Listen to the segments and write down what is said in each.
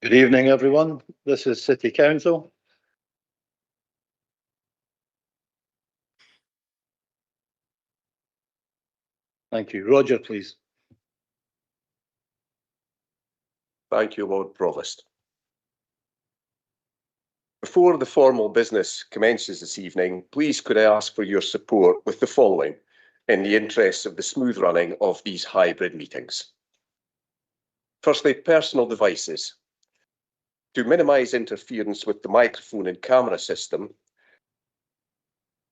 Good evening, everyone. This is City Council. Thank you. Roger, please. Thank you, Lord Provost. Before the formal business commences this evening, please could I ask for your support with the following in the interests of the smooth running of these hybrid meetings. Firstly, personal devices. To minimise interference with the microphone and camera system,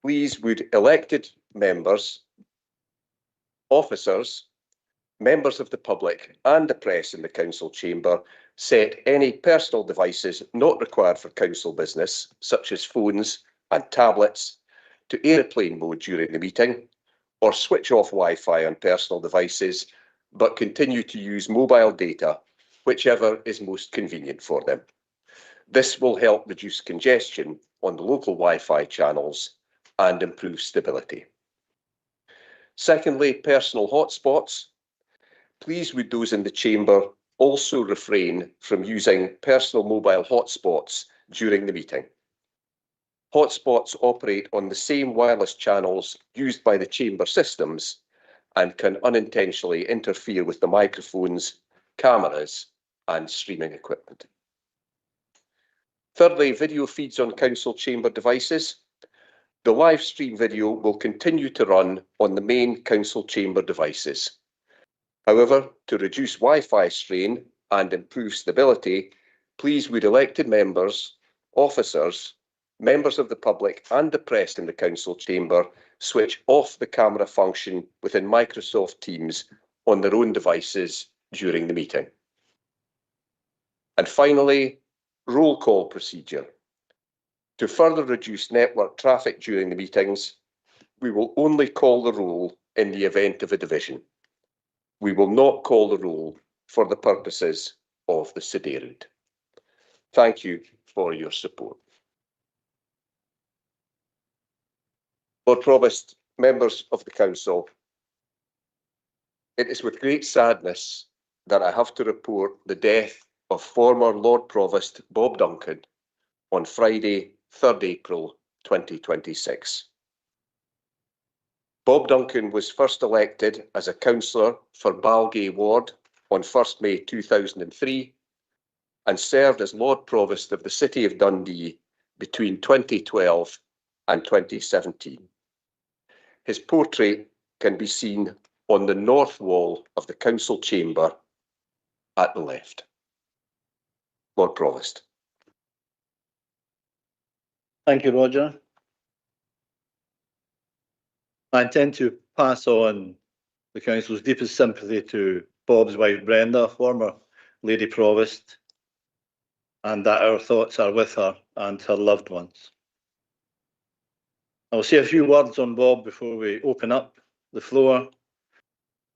please would elected members, officers, members of the public and the press in the council chamber set any personal devices not required for council business, such as phones and tablets, to airplane mode during the meeting, or switch off Wi-Fi on personal devices, but continue to use mobile data, whichever is most convenient for them. This will help reduce congestion on the local Wi-Fi channels and improve stability. Secondly, personal hotspots. Please would those in the chamber also refrain from using personal mobile hotspots during the meeting. Hotspots operate on the same wireless channels used by the chamber systems and can unintentionally interfere with the microphones, cameras and streaming equipment. Thirdly, video feeds on council chamber devices. The live stream video will continue to run on the main council chamber devices. However, to reduce Wi-Fi strain and improve stability, please would elected members, officers, members of the public and the press in the council chamber switch off the camera function within Microsoft Teams on their own devices during the meeting. And finally, roll call procedure. To further reduce network traffic during the meetings, we will only call the roll in the event of a division. We will not call the roll for the purposes of the Siderud. Thank you for your support. Lord Provost, members of the Council, it is with great sadness that I have to report the death of former Lord Provost Bob Duncan on Friday, 3rd April 2026. Bob Duncan was first elected as a councillor for Balgay Ward on 1st May 2003 and served as Lord Provost of the City of Dundee between 2012 and 2017. His portrait can be seen on the north wall of the council chamber at the left. Lord Provost. Thank you, Roger. I intend to pass on the Council's deepest sympathy to Bob's wife Brenda, former Lady Provost, and that our thoughts are with her and her loved ones. I will say a few words on Bob before we open up the floor,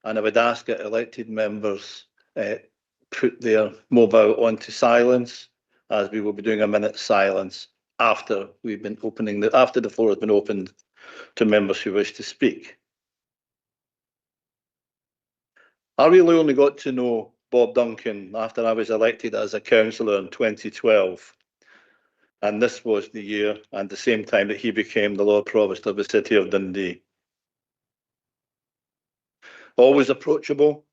and I would ask that elected members put their mobile onto silence, as we will be doing a minute's silence after we've been opening after the floor has been opened to members who wish to speak. I really only got to know Bob Duncan after I was elected as a councillor in 2012. And this was the year and the same time that he became the Lord Provost of the City of Dundee. Always approachable,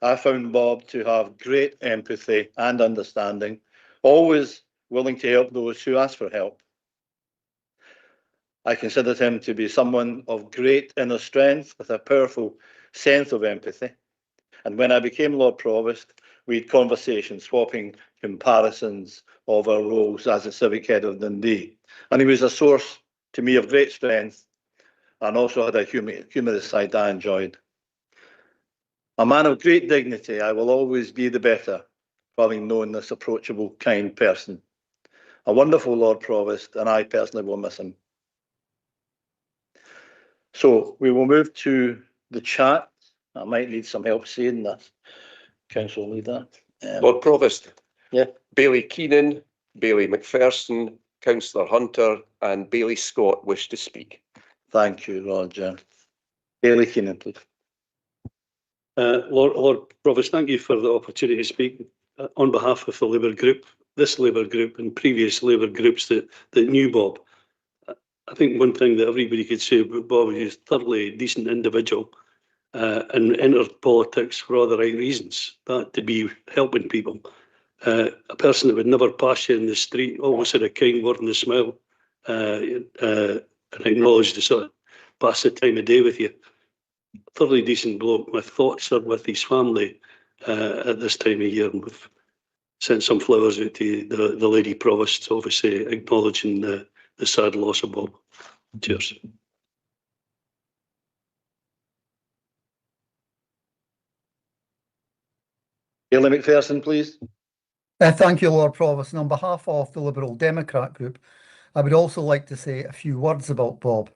I found Bob to have great empathy and understanding, always willing to help those who ask for help. I considered him to be someone of great inner strength with a powerful sense of empathy. And when I became Lord Provost, we had conversations, swapping comparisons of our roles as the civic head of Dundee. And he was a source to me of great strength and also had a humorous side I enjoyed. A man of great dignity, I will always be the better for having known this approachable, kind person. A wonderful Lord Provost, and I personally will miss him. So we will move to the chat. I might need some help saying that. Council leader. Lord Provost. Yeah. Bailey Keenan, Bailey McPherson, Councillor Hunter and Bailey Scott wish to speak. Thank you, Roger. Bailey Keenan, please. Lord Provost, thank you for the opportunity to speak. on behalf of the Labour group, this Labour group and previous Labour groups that knew Bob, I think one thing that everybody could say about Bob is he's a thoroughly decent individual and entered politics for all the right reasons, that to be helping people. A person that would never pass you in the street, always had a kind word and a smile, and acknowledged to sort of pass the time of day with you. Thoroughly decent bloke. My thoughts are with his family at this time of year, and we've sent some flowers out to the Lady Provost, obviously acknowledging the sad loss of Bob. Cheers. Bailey McPherson, please. Thank you, Lord Provost. And on behalf of the Liberal Democrat group, I would also like to say a few words about Bob.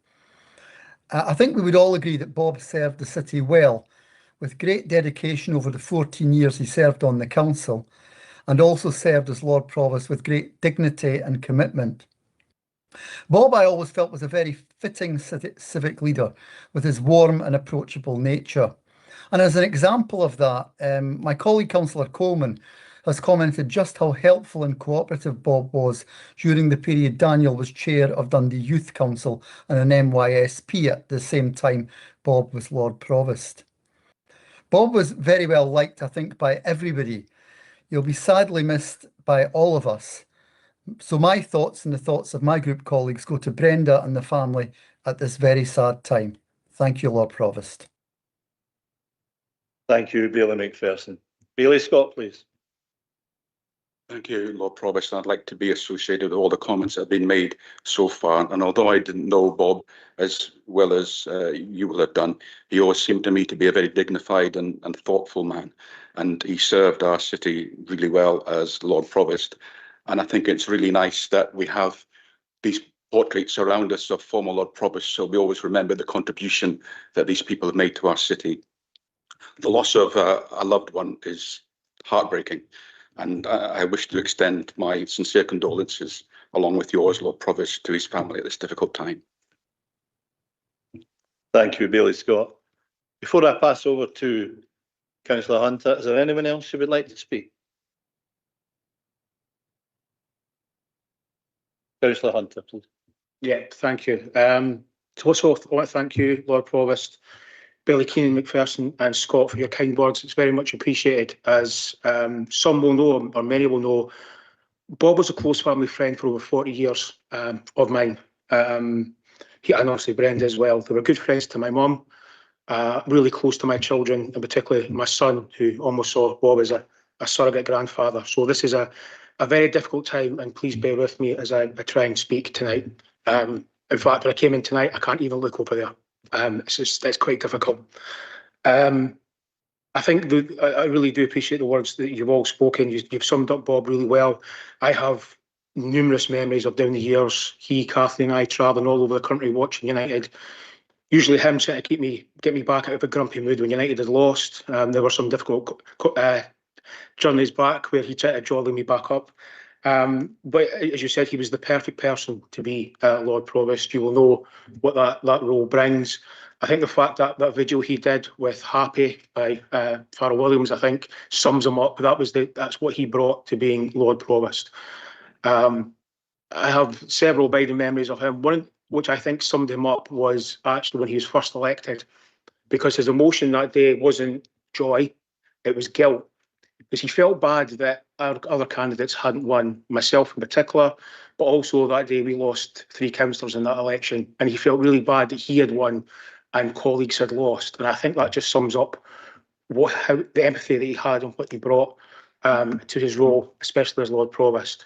I think we would all agree that Bob served the city well, with great dedication over the 14 years he served on the council, and also served as Lord Provost with great dignity and commitment. Bob, I always felt, was a very fitting civic leader with his warm and approachable nature. And as an example of that, my colleague Councillor Coleman has commented just how helpful and cooperative Bob was during the period Daniel was chair of Dundee Youth Council and an MYSP at the same time Bob was Lord Provost. Bob was very well liked, I think, by everybody. He'll be sadly missed by all of us. So my thoughts and the thoughts of my group colleagues go to Brenda and the family at this very sad time. Thank you, Lord Provost. Thank you, Bailey McPherson. Bailey Scott, please. Thank you, Lord Provost. I'd like to be associated with all the comments that have been made so far. And although I didn't know Bob as well as you will have done, he always seemed to me to be a very dignified and thoughtful man. And he served our city really well as Lord Provost. And I think it's really nice that we have these portraits around us of former Lord Provost, so we always remember the contribution that these people have made to our city. The loss of a loved one is heartbreaking. And I wish to extend my sincere condolences, along with yours, Lord Provost, to his family at this difficult time. Thank you, Bailey Scott. Before I pass over to Councillor Hunter, is there anyone else who would like to speak? Councillor Hunter, please. Yeah, thank you. So also, I want to thank you, Lord Provost, Billy Keenan McPherson and Scott for your kind words. It's very much appreciated. As some will know, or many will know, Bob was a close family friend for over 40 years of mine. And obviously Brenda as well. They were good friends to my mum, really close to my children, and particularly my son, who almost saw Bob as a surrogate grandfather. So this is a very difficult time, and please bear with me as I try and speak tonight. In fact, when I came in tonight, I can't even look over there. It's quite difficult. I think I really do appreciate the words that you've all spoken. You've summed up Bob really well. I have numerous memories of down the years, he, Kathleen and I travelling all over the country watching United. Usually him trying to get me back out of a grumpy mood when United had lost. There were some difficult journeys back where he tried to jolly me back up. But as you said, he was the perfect person to be Lord Provost. You will know what that role brings. I think the fact that video he did with Happy by Pharrell Williams, I think, sums him up. That's what he brought to being Lord Provost. I have several abiding memories of him. One which I think summed him up was actually when he was first elected, because his emotion that day wasn't joy, it was guilt. Because he felt bad that our other candidates hadn't won, myself in particular, but also that day we lost 3 councillors in that election, and he felt really bad that he had won and colleagues had lost. And I think that just sums up how the empathy that he had and what he brought to his role, especially as Lord Provost.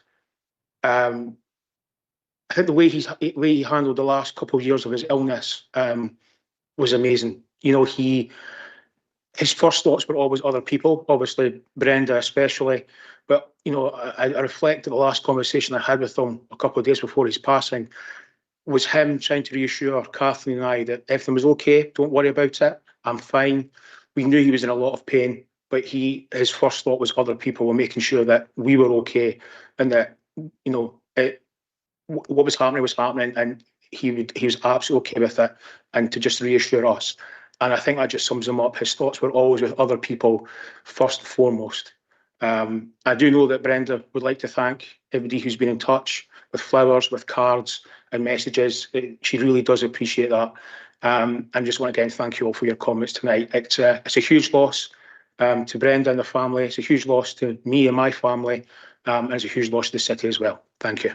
I think the way he handled the last couple of years of his illness was amazing. You know, his first thoughts were always other people, obviously Brenda especially. But, you know, I reflect on the last conversation I had with him a couple of days before his passing, was him trying to reassure Kathleen and I that everything was okay, don't worry about it, I'm fine. We knew he was in a lot of pain, but his first thought was other people were making sure that we were okay, and that, you know, what was happening, and he was absolutely okay with it, and to just reassure us. And I think that just sums him up. His thoughts were always with other people first and foremost. I do know that Brenda would like to thank everybody who's been in touch with flowers, with cards and messages. She really does appreciate that. And just want to again thank you all for your comments tonight. It's a huge loss to Brenda and the family. It's a huge loss to me and my family, and it's a huge loss to the city as well. Thank you.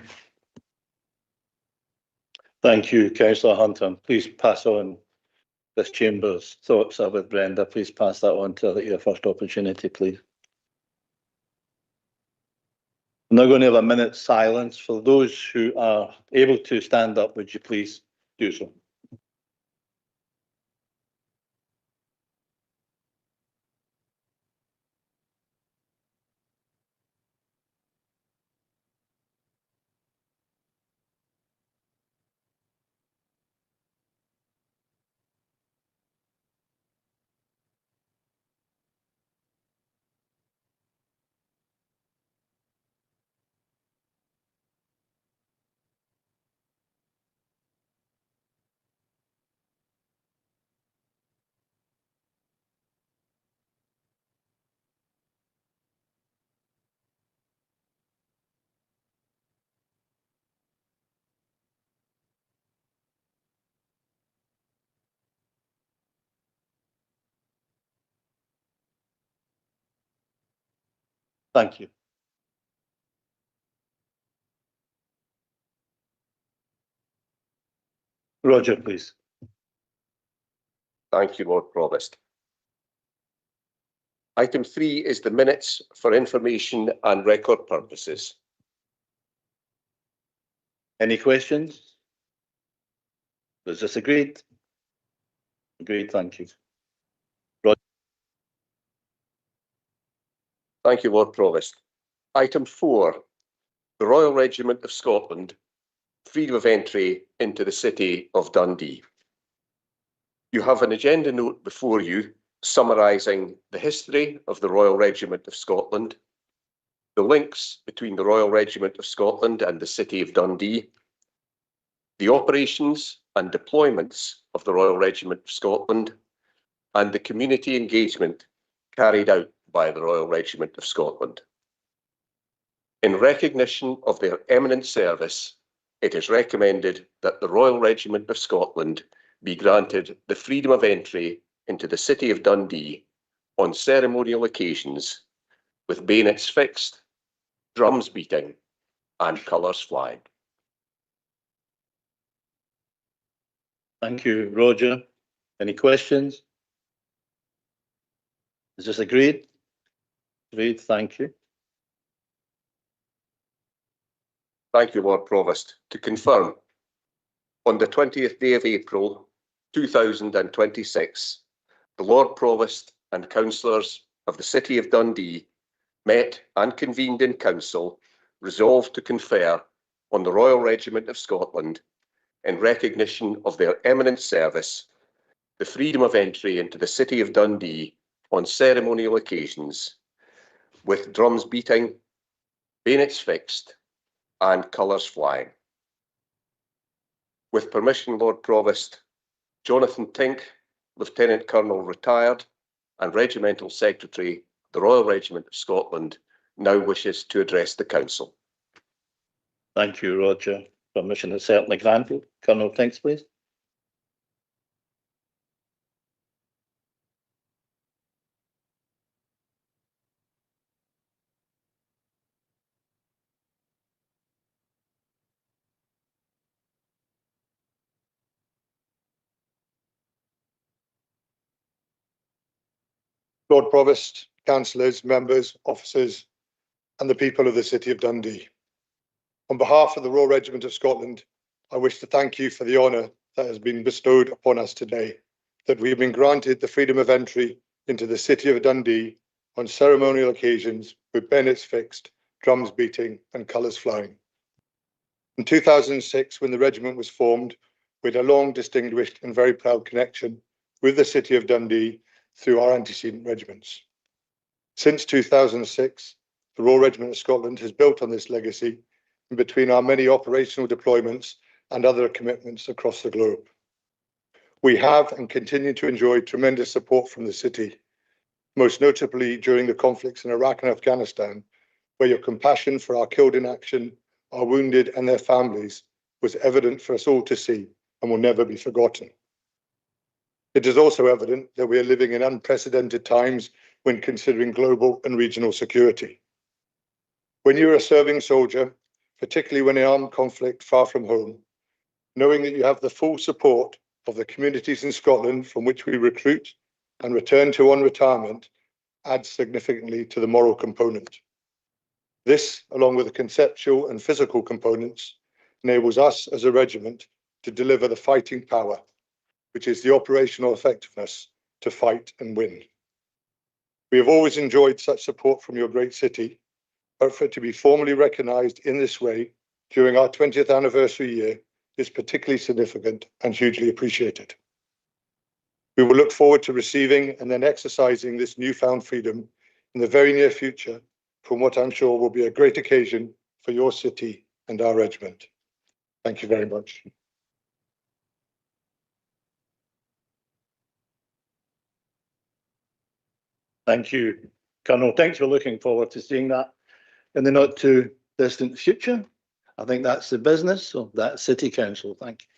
Thank you, Councillor Hunter. Please pass on this chamber's thoughts are with Brenda. Please pass that on to her at your first opportunity, please. I'm now going to have a minute's silence. For those who are able to stand up, would you please do so? Thank you. Roger, please. Thank you, Lord Provost. Item 3 is the minutes for information and record purposes. Any questions? Is this agreed? Agreed, thank you. Roger. Thank you, Lord Provost. Item 4, the Royal Regiment of Scotland, freedom of entry into the city of Dundee. You have an agenda note before you summarising the history of the Royal Regiment of Scotland, the links between the Royal Regiment of Scotland and the city of Dundee, the operations and deployments of the Royal Regiment of Scotland, and the community engagement carried out by the Royal Regiment of Scotland. In recognition of their eminent service, it is recommended that the Royal Regiment of Scotland be granted the freedom of entry into the city of Dundee on ceremonial occasions, with bayonets fixed, drums beating, and colours flying. Thank you, Roger. Any questions? Is this agreed? Agreed, thank you. Thank you, Lord Provost. To confirm, on the 20th day of April 2026, the Lord Provost and councillors of the City of Dundee met and convened in council, resolved to confer on the Royal Regiment of Scotland, in recognition of their eminent service, the freedom of entry into the City of Dundee on ceremonial occasions, with drums beating, bayonets fixed, and colours flying. With permission, Lord Provost, Jonathan Tink, Lieutenant Colonel retired and Regimental Secretary, the Royal Regiment of Scotland, now wishes to address the Council. Thank you, Roger. Permission is certainly granted. Colonel Tink, please. Lord Provost, councillors, members, officers, and the people of the City of Dundee. On behalf of the Royal Regiment of Scotland, I wish to thank you for the honour that has been bestowed upon us today, that we have been granted the freedom of entry into the City of Dundee on ceremonial occasions with bayonets fixed, drums beating, and colours flying. In 2006, when the regiment was formed, we had a long, distinguished and very proud connection with the City of Dundee through our antecedent regiments. Since 2006, the Royal Regiment of Scotland has built on this legacy in between our many operational deployments and other commitments across the globe. We have and continue to enjoy tremendous support from the city, most notably during the conflicts in Iraq and Afghanistan, where your compassion for our killed in action, our wounded and their families was evident for us all to see and will never be forgotten. It is also evident that we are living in unprecedented times when considering global and regional security. When you're a serving soldier, particularly when in armed conflict far from home, knowing that you have the full support of the communities in Scotland from which we recruit and return to on retirement adds significantly to the moral component. This, along with the conceptual and physical components, enables us as a regiment to deliver the fighting power, which is the operational effectiveness to fight and win. We have always enjoyed such support from your great city, but for it to be formally recognised in this way during our 20th anniversary year is particularly significant and hugely appreciated. We will look forward to receiving and then exercising this newfound freedom in the very near future from what I'm sure will be a great occasion for your city and our regiment. Thank you very much. Thank you, Colonel. Thanks for looking forward to seeing that in the not too distant future. I think that's the business of that City Council. Thank you.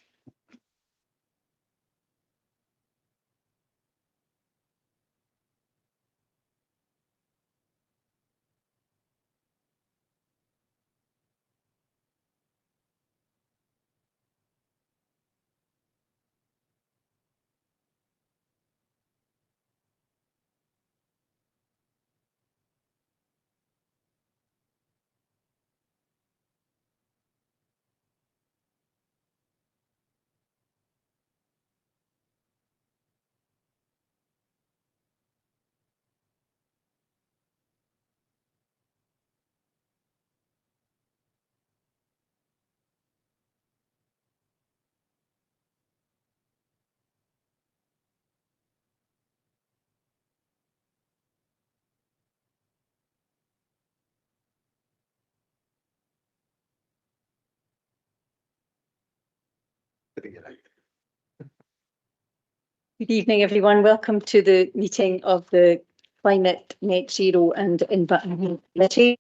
Good evening, everyone. Welcome to the meeting of the Climate, Net Zero and Environment Committee.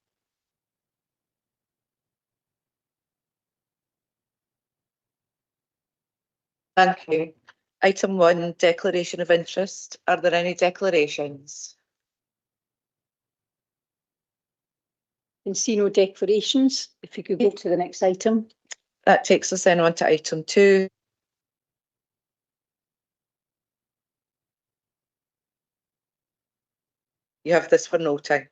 Thank you. Item 1, declaration of interest. Are there any declarations? I can see no declarations. If you could go to the next item. That takes us then on to item 2. You have this for noting.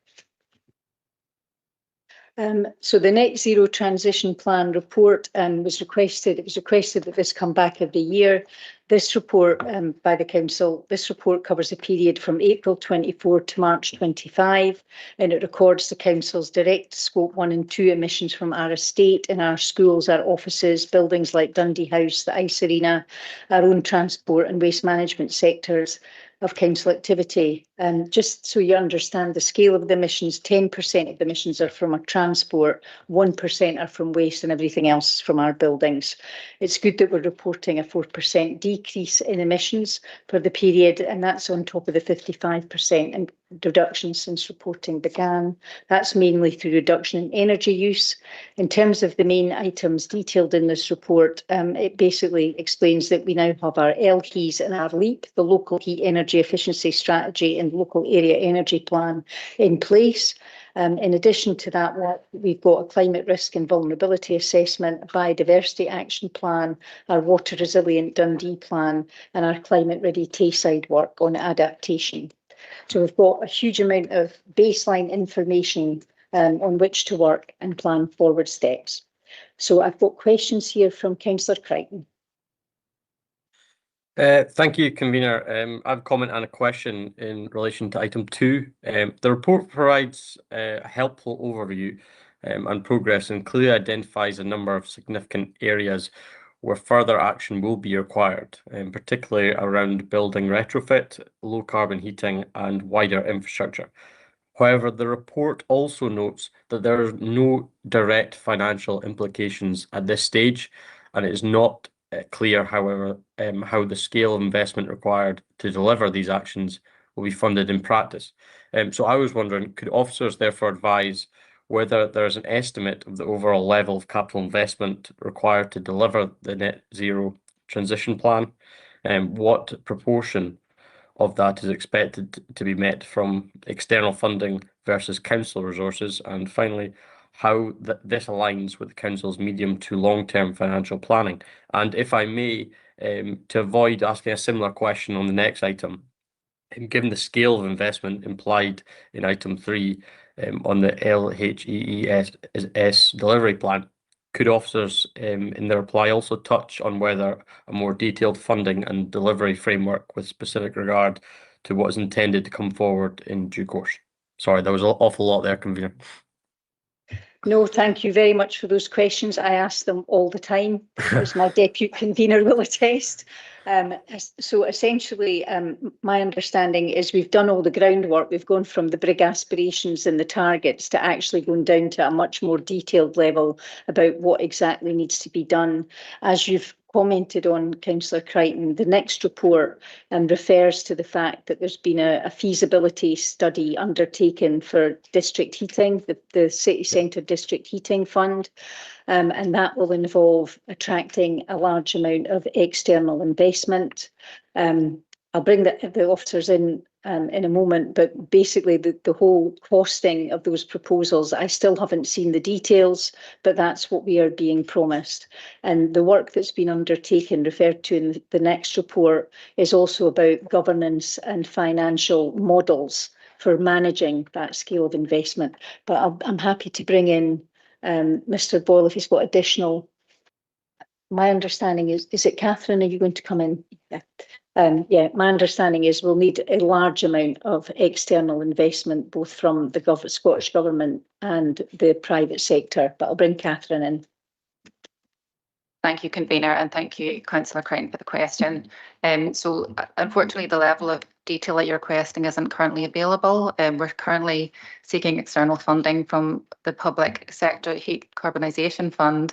So the Net Zero Transition Plan report was requested. It was requested that this come back every year. This report by the Council, this report covers a period from April 24 to March 25, and it records the Council's direct Scope 1 and 2 emissions from our estate in our schools, our offices, buildings like Dundee House, the Ice Arena, our own transport and waste management sectors of council activity. Just so you understand the scale of the emissions, 10% of the emissions are from our transport, 1% are from waste, and everything else is from our buildings. It's good that we're reporting a 4% decrease in emissions for the period, and that's on top of the 55% reduction since reporting began. That's mainly through reduction in energy use. In terms of the main items detailed in this report, it basically explains that we now have our LHES and our LEAP, the Local Heat Energy Efficiency Strategy and Local Area Energy Plan, in place. In addition to that, we've got a climate risk and vulnerability assessment, a biodiversity action plan, our water resilient Dundee plan, and our climate ready Tayside work on adaptation. So we've got a huge amount of baseline information on which to work and plan forward steps. So I've got questions here from Councillor Crichton. Thank you, Convener. I have a comment and a question in relation to item 2. The report provides a helpful overview and progress and clearly identifies a number of significant areas where further action will be required, particularly around building retrofit, low carbon heating and wider infrastructure. However, the report also notes that there are no direct financial implications at this stage, and it is not clear, however, how the scale of investment required to deliver these actions will be funded in practice. So I was wondering, could officers therefore advise whether there is an estimate of the overall level of capital investment required to deliver the net zero transition plan, and what proportion of that is expected to be met from external funding versus council resources, and finally, how this aligns with the council's medium to long-term financial planning. And if I may, to avoid asking a similar question on the next item, and given the scale of investment implied in item 3 on the LHEES delivery plan, could officers in their reply also touch on whether a more detailed funding and delivery framework with specific regard to what is intended to come forward in due course? Sorry, there was an awful lot there, Convener. No, thank you very much for those questions. I ask them all the time, as my deputy convener will attest. So essentially, my understanding is we've done all the groundwork. We've gone from the big aspirations and the targets to actually going down to a much more detailed level about what exactly needs to be done. As you've commented on, Councillor Crichton, the next report refers to the fact that there's been a feasibility study undertaken for district heating, the City Centre District Heating Fund, and that will involve attracting a large amount of external investment. I'll bring the officers in a moment, but basically the whole costing of those proposals, I still haven't seen the details, but that's what we are being promised. And the work that's been undertaken, referred to in the next report, is also about governance and financial models for managing that scale of investment. But I'm happy to bring in Mr. Boyle if he's got additional. My understanding is it Catherine, are you going to come in? Yeah. Yeah, my understanding is we'll need a large amount of external investment, both from the Scottish Government and the private sector, but I'll bring Catherine in. Thank you, Convener, and thank you, Councillor Crichton, for the question. So unfortunately, the level of detail that you're requesting isn't currently available. We're currently seeking external funding from the Public Sector Heat Carbonisation Fund,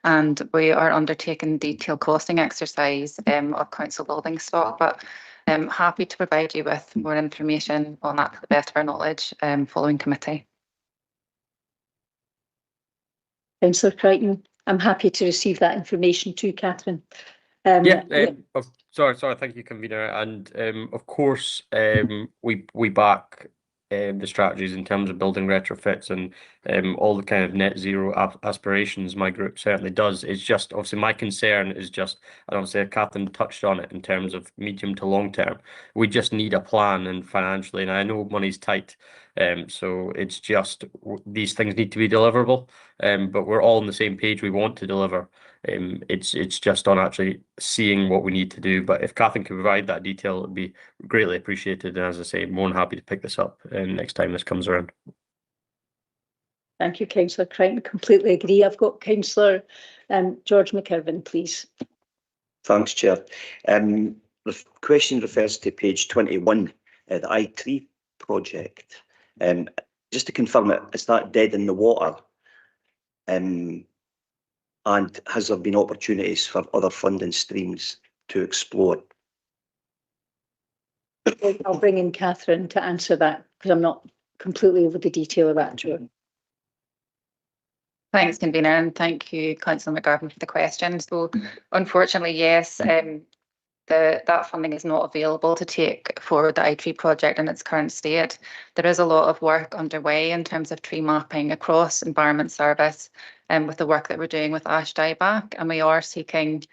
and we are undertaking detailed costing exercise of council building stock, but I'm happy to provide you with more information on that to the best of our knowledge following committee. Councillor Crichton, I'm happy to receive that information too, Catherine. Sorry, thank you, Convener. And of course, we back the strategies in terms of building retrofits and all the kind of net zero aspirations my group certainly does. It's just obviously my concern is just, and obviously Catherine touched on it in terms of medium to long term. We just need a plan, and financially, and I know money's tight, so it's just these things need to be deliverable. But we're all on the same page. We want to deliver. It's just on actually seeing what we need to do. But if Catherine can provide that detail, it would be greatly appreciated. And as I say, more than happy to pick this up next time this comes around. Thank you, Councillor Crichton. Completely agree. I've got Councillor George McIrvin, please. Thanks, Chair. The question refers to page 21, the I3 project. Just to confirm it, is that dead in the water? And has there been opportunities for other funding streams to explore? I'll bring in Catherine to answer that because I'm not completely over the detail of that, Joe. Thanks, Convener, and thank you, Councillor McGarvin, for the question. So, unfortunately, yes, that funding is not available to take forward the I3 project in its current state. There is a lot of work underway in terms of tree mapping across Environment Service and with the work that we're doing with Ash Dieback, and we are seeking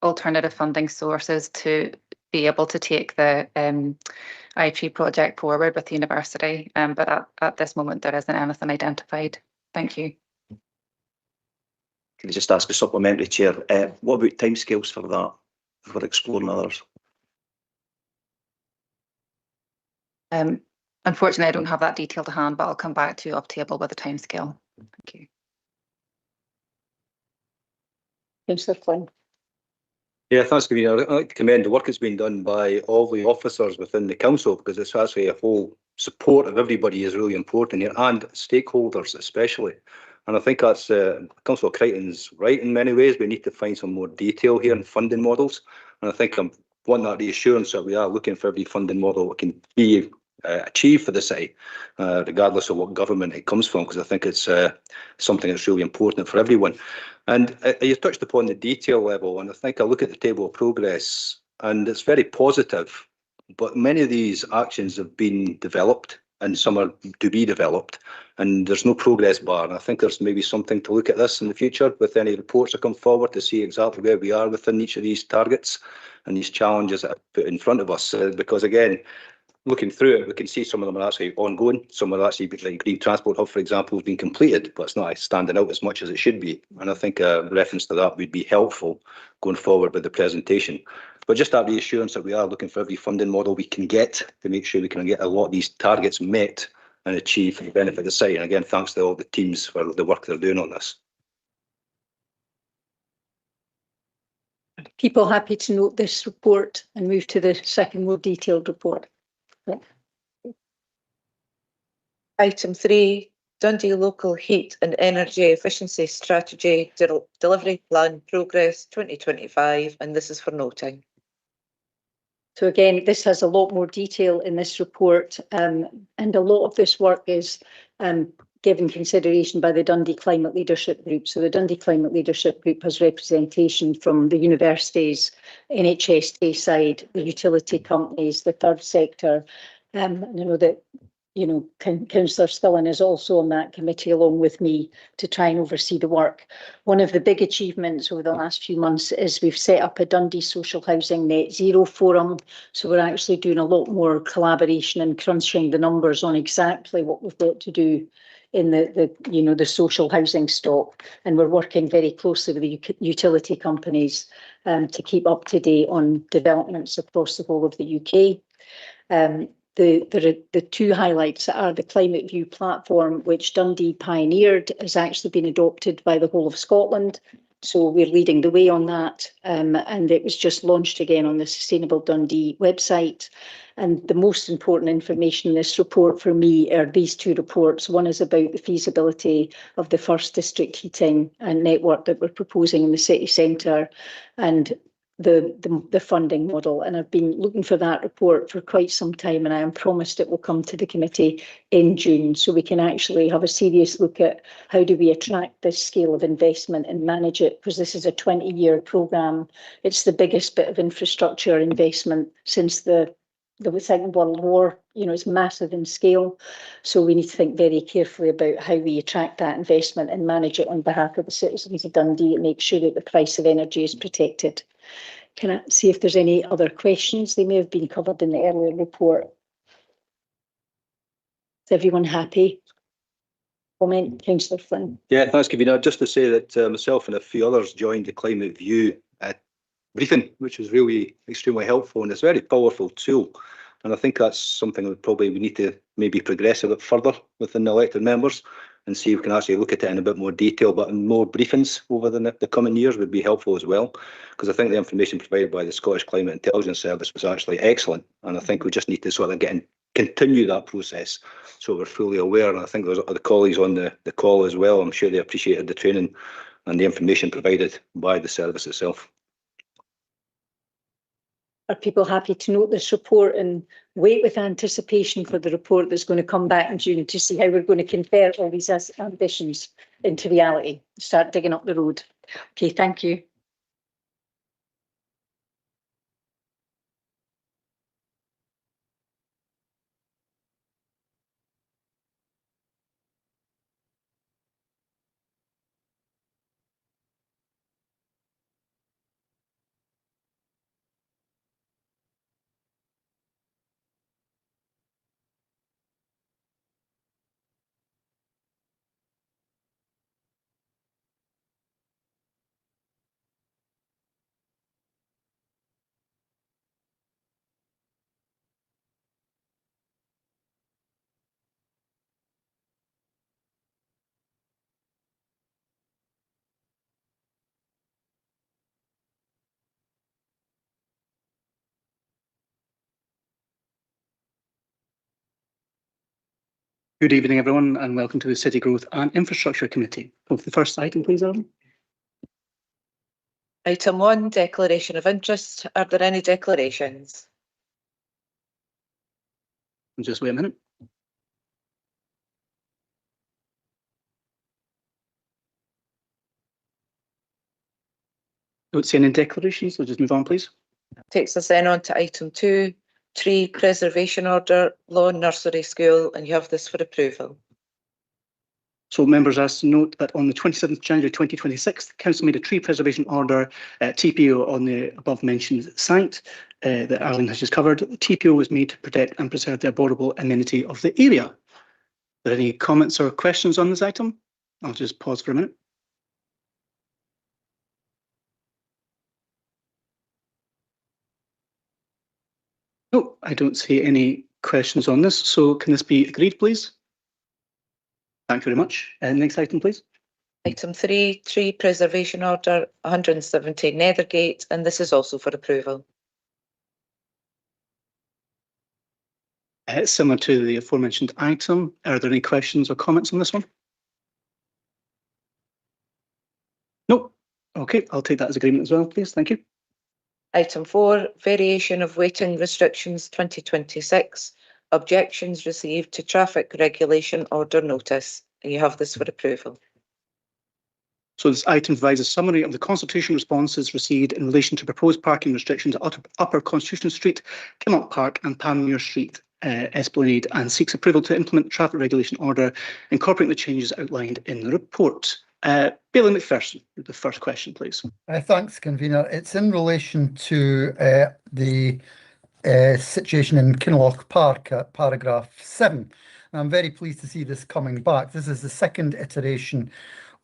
alternative funding sources to be able to take the I3 project forward with the university, but at this moment there isn't anything identified. Thank you. Can I just ask a supplementary, Chair? What about timescales for that, for exploring others? Unfortunately, I don't have that detail to hand, but I'll come back to you off table with a timescale. Thank you. Councillor Flynn. Yeah, thanks, Convener. I'd like to commend the work that's been done by all the officers within the council, because it's actually a whole support of everybody is really important here, and stakeholders especially. And I think that's Councillor Crichton's right in many ways. We need to find some more detail here in funding models. And I think I'm want that reassurance that we are looking for every funding model that can be achieved for the city, regardless of what government it comes from, because I think it's something that's really important for everyone. And you touched upon the detail level, and I think I look at the table of progress, and it's very positive. But many of these actions have been developed, and some are to be developed, and there's no progress bar. And I think there's maybe something to look at this in the future with any reports that come forward to see exactly where we are within each of these targets and these challenges that are put in front of us. Because again, looking through it, we can see some of them are actually ongoing. Some are actually, like Green Transport Hub, for example, has been completed, but it's not standing out as much as it should be. And I think a reference to that would be helpful going forward with the presentation. But just that reassurance that we are looking for every funding model we can get to make sure we can get a lot of these targets met and achieved for the benefit of the site. And again, thanks to all the teams for the work they're doing on this. People happy to note this report and move to the second more detailed report. Yeah. Item 3, Dundee Local Heat and Energy Efficiency Strategy Delivery Plan Progress 2025, and this is for noting. So again, this has a lot more detail in this report, and a lot of this work is given consideration by the Dundee Climate Leadership Group. So the Dundee Climate Leadership Group has representation from the universities, NHS Tayside, the utility companies, the third sector. And I know that, you know, Councillor Spillin is also on that committee along with me to try and oversee the work. One of the big achievements over the last few months is we've set up a Dundee Social Housing Net Zero Forum. So we're actually doing a lot more collaboration and crunching the numbers on exactly what we've got to do in the social housing stock. And we're working very closely with the utility companies to keep up to date on developments across the whole of the UK. The two highlights are the Climate View platform, which Dundee pioneered, has actually been adopted by the whole of Scotland. So we're leading the way on that, and it was just launched again on the Sustainable Dundee website. And the most important information in this report for me are these two reports. One is about the feasibility of the first district heating and network that we're proposing in the city centre, and the funding model. And I've been looking for that report for quite some time, and I am promised it will come to the committee in June, so we can actually have a serious look at how do we attract this scale of investment and manage it, because this is a 20-year programme. It's the biggest bit of infrastructure investment since the Second World War. You know, it's massive in scale. So we need to think very carefully about how we attract that investment and manage it on behalf of the citizens of Dundee and make sure that the price of energy is protected. Can I see if there's any other questions? They may have been covered in the earlier report. Is everyone happy? Comment, Councillor Flynn. Yeah, thanks, Kavina. Just to say that myself and a few others joined the Climate View briefing, which was really extremely helpful, and it's a very powerful tool. And I think that's something that we need to maybe progress a bit further within the elected members and see if we can actually look at it in a bit more detail, but more briefings over the coming years would be helpful as well, because I think the information provided by the Scottish Climate Intelligence Service was actually excellent, and I think we just need to sort of continue that process so we're fully aware. And I think there's other colleagues on the call as well. I'm sure they appreciated the training and the information provided by the service itself. Are people happy to note this report and wait with anticipation for the report that's going to come back in June to see how we're going to convert all these ambitions into reality, start digging up the road? Okay, thank you. Good evening, everyone, and welcome to the City Growth and Infrastructure Committee. The first item, please, Alan. Item 1, declaration of interest. Are there any declarations? Just wait a minute. Don't see any declarations, so just move on, please. Takes us then on to item 2, tree preservation order, Lawn Nursery School, and you have this for approval. So members asked to note that on the 27th January 2026, the council made a tree preservation order, TPO, on the above mentioned site that Arlene has just covered. The TPO was made to protect and preserve the arborable amenity of the area. Are there any comments or questions on this item? I'll just pause for a minute. No, I don't see any questions on this. So can this be agreed, please? Thank you very much. Next item, please. Item 3, tree preservation order, 170 Nethergate, and this is also for approval. Similar to the aforementioned item, are there any questions or comments on this one? No. Okay, I'll take that as agreement as well, please. Thank you. Item 4, variation of waiting restrictions 2026. Objections received to traffic regulation order notice. And you have this for approval. So this item provides a summary of the consultation responses received in relation to proposed parking restrictions at Upper Constitution Street, Kinloch Park and Panmure Street, Esplanade, and seeks approval to implement the traffic regulation order, incorporating the changes outlined in the report. Bailey McPherson, the first question, please. Thanks, convener. It's in relation to the situation in Kinloch Park at paragraph 7. And I'm very pleased to see this coming back. This is the second iteration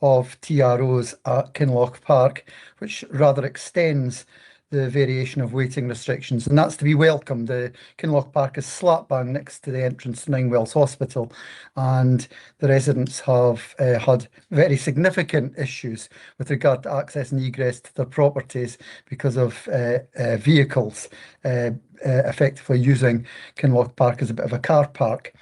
of TROs at Kinloch Park, which rather extends the variation of waiting restrictions, and that's to be welcomed. The Kinloch Park is slap bang next to the entrance to Ninewells Hospital, and the residents have had very significant issues with regard to access and egress to their properties because of vehicles effectively using Kinloch Park as a bit of a car park.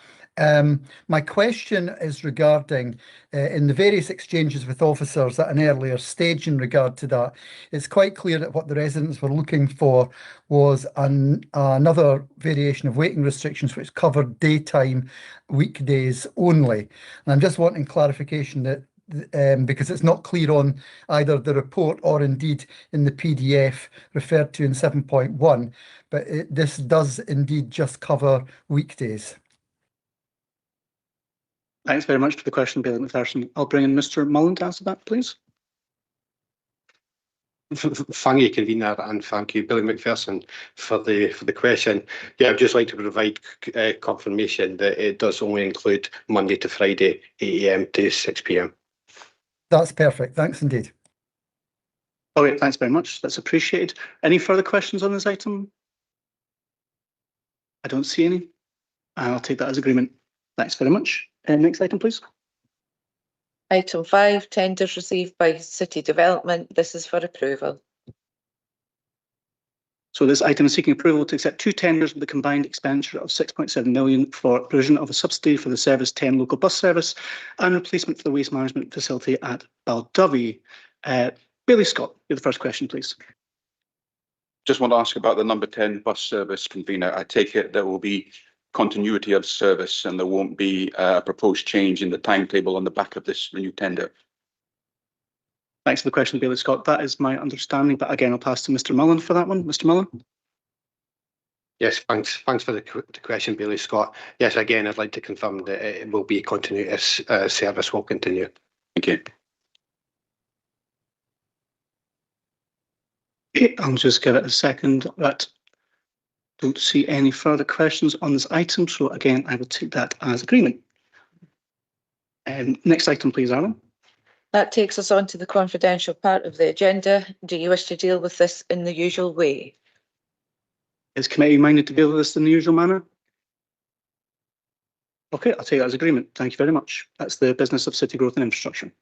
My question is regarding in the various exchanges with officers at an earlier stage in regard to that. It's quite clear that what the residents were looking for was another variation of waiting restrictions which covered daytime weekdays only. And I'm just wanting clarification that because it's not clear on either the report or indeed in the PDF referred to in 7.1, but this does indeed just cover weekdays. Thanks very much for the question, Bailey McPherson. I'll bring in Mr. Mullen to answer that, please. Thank you, convener, and thank you, Billy McPherson, for the question. Yeah, I'd just like to provide confirmation that it does only include Monday to Friday, 8 AM to 6 PM. That's perfect. Thanks indeed. Okay, thanks very much. That's appreciated. Any further questions on this item? I don't see any. I'll take that as agreement. Thanks very much. Next item, please. Item 5, tenders received by City Development. This is for approval. So this item is seeking approval to accept 2 tenders with a combined expenditure of 6.7 million for provision of a subsidy for the Service 10 local bus service and replacement for the waste management facility at Baldovey. Bailey Scott, you're the first question, please. Just want to ask about the number 10 bus service, convener. I take it there will be continuity of service and there won't be a proposed change in the timetable on the back of this new tender. Thanks for the question, Bailey Scott. That is my understanding, but again, I'll pass to Mr. Mullen for that one. Mr. Mullen. Yes, thanks for the question, Bailey Scott. Yes, again, I'd like to confirm that it will be continuous service will continue. Thank you. Okay, I'll just give it a second, but don't see any further questions on this item. So again, I will take that as agreement. Next item, please, Alan. That takes us on to the confidential part of the agenda. Do you wish to deal with this in the usual way? Is committee minded to deal with this in the usual manner? Okay, I'll take that as agreement. Thank you very much. That's the business of city growth and infrastructure.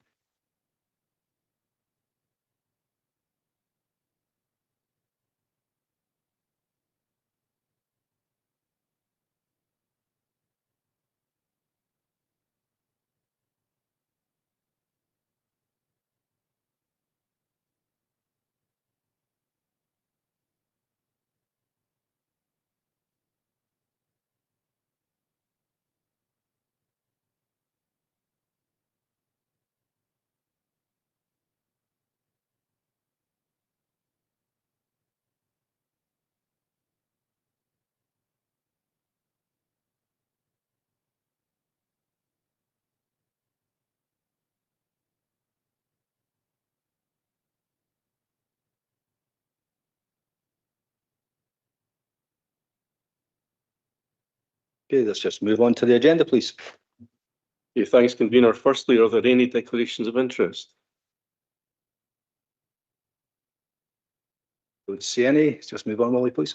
Okay, let's just move on to the agenda, please. Okay, thanks, convener. Firstly, are there any declarations of interest? Don't see any. Let's just move on, Willie, please.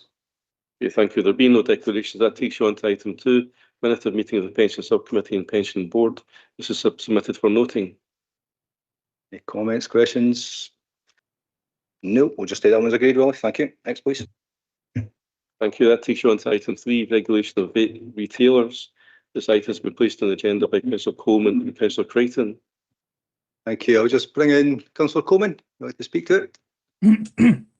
Okay, thank you. There being no declarations, that takes you on to item 2, minute of meeting of the Pension Subcommittee and Pension Board. This is submitted for noting. Any comments, questions? No, we'll just take that one as agreed, Willie. Thank you. Next, please. Thank you. That takes you on to item 3, regulation of vape retailers. This item has been placed on the agenda by Councillor Coleman and Councillor Creighton. Thank you. I'll just bring in Councillor Coleman. Would you like to speak to it?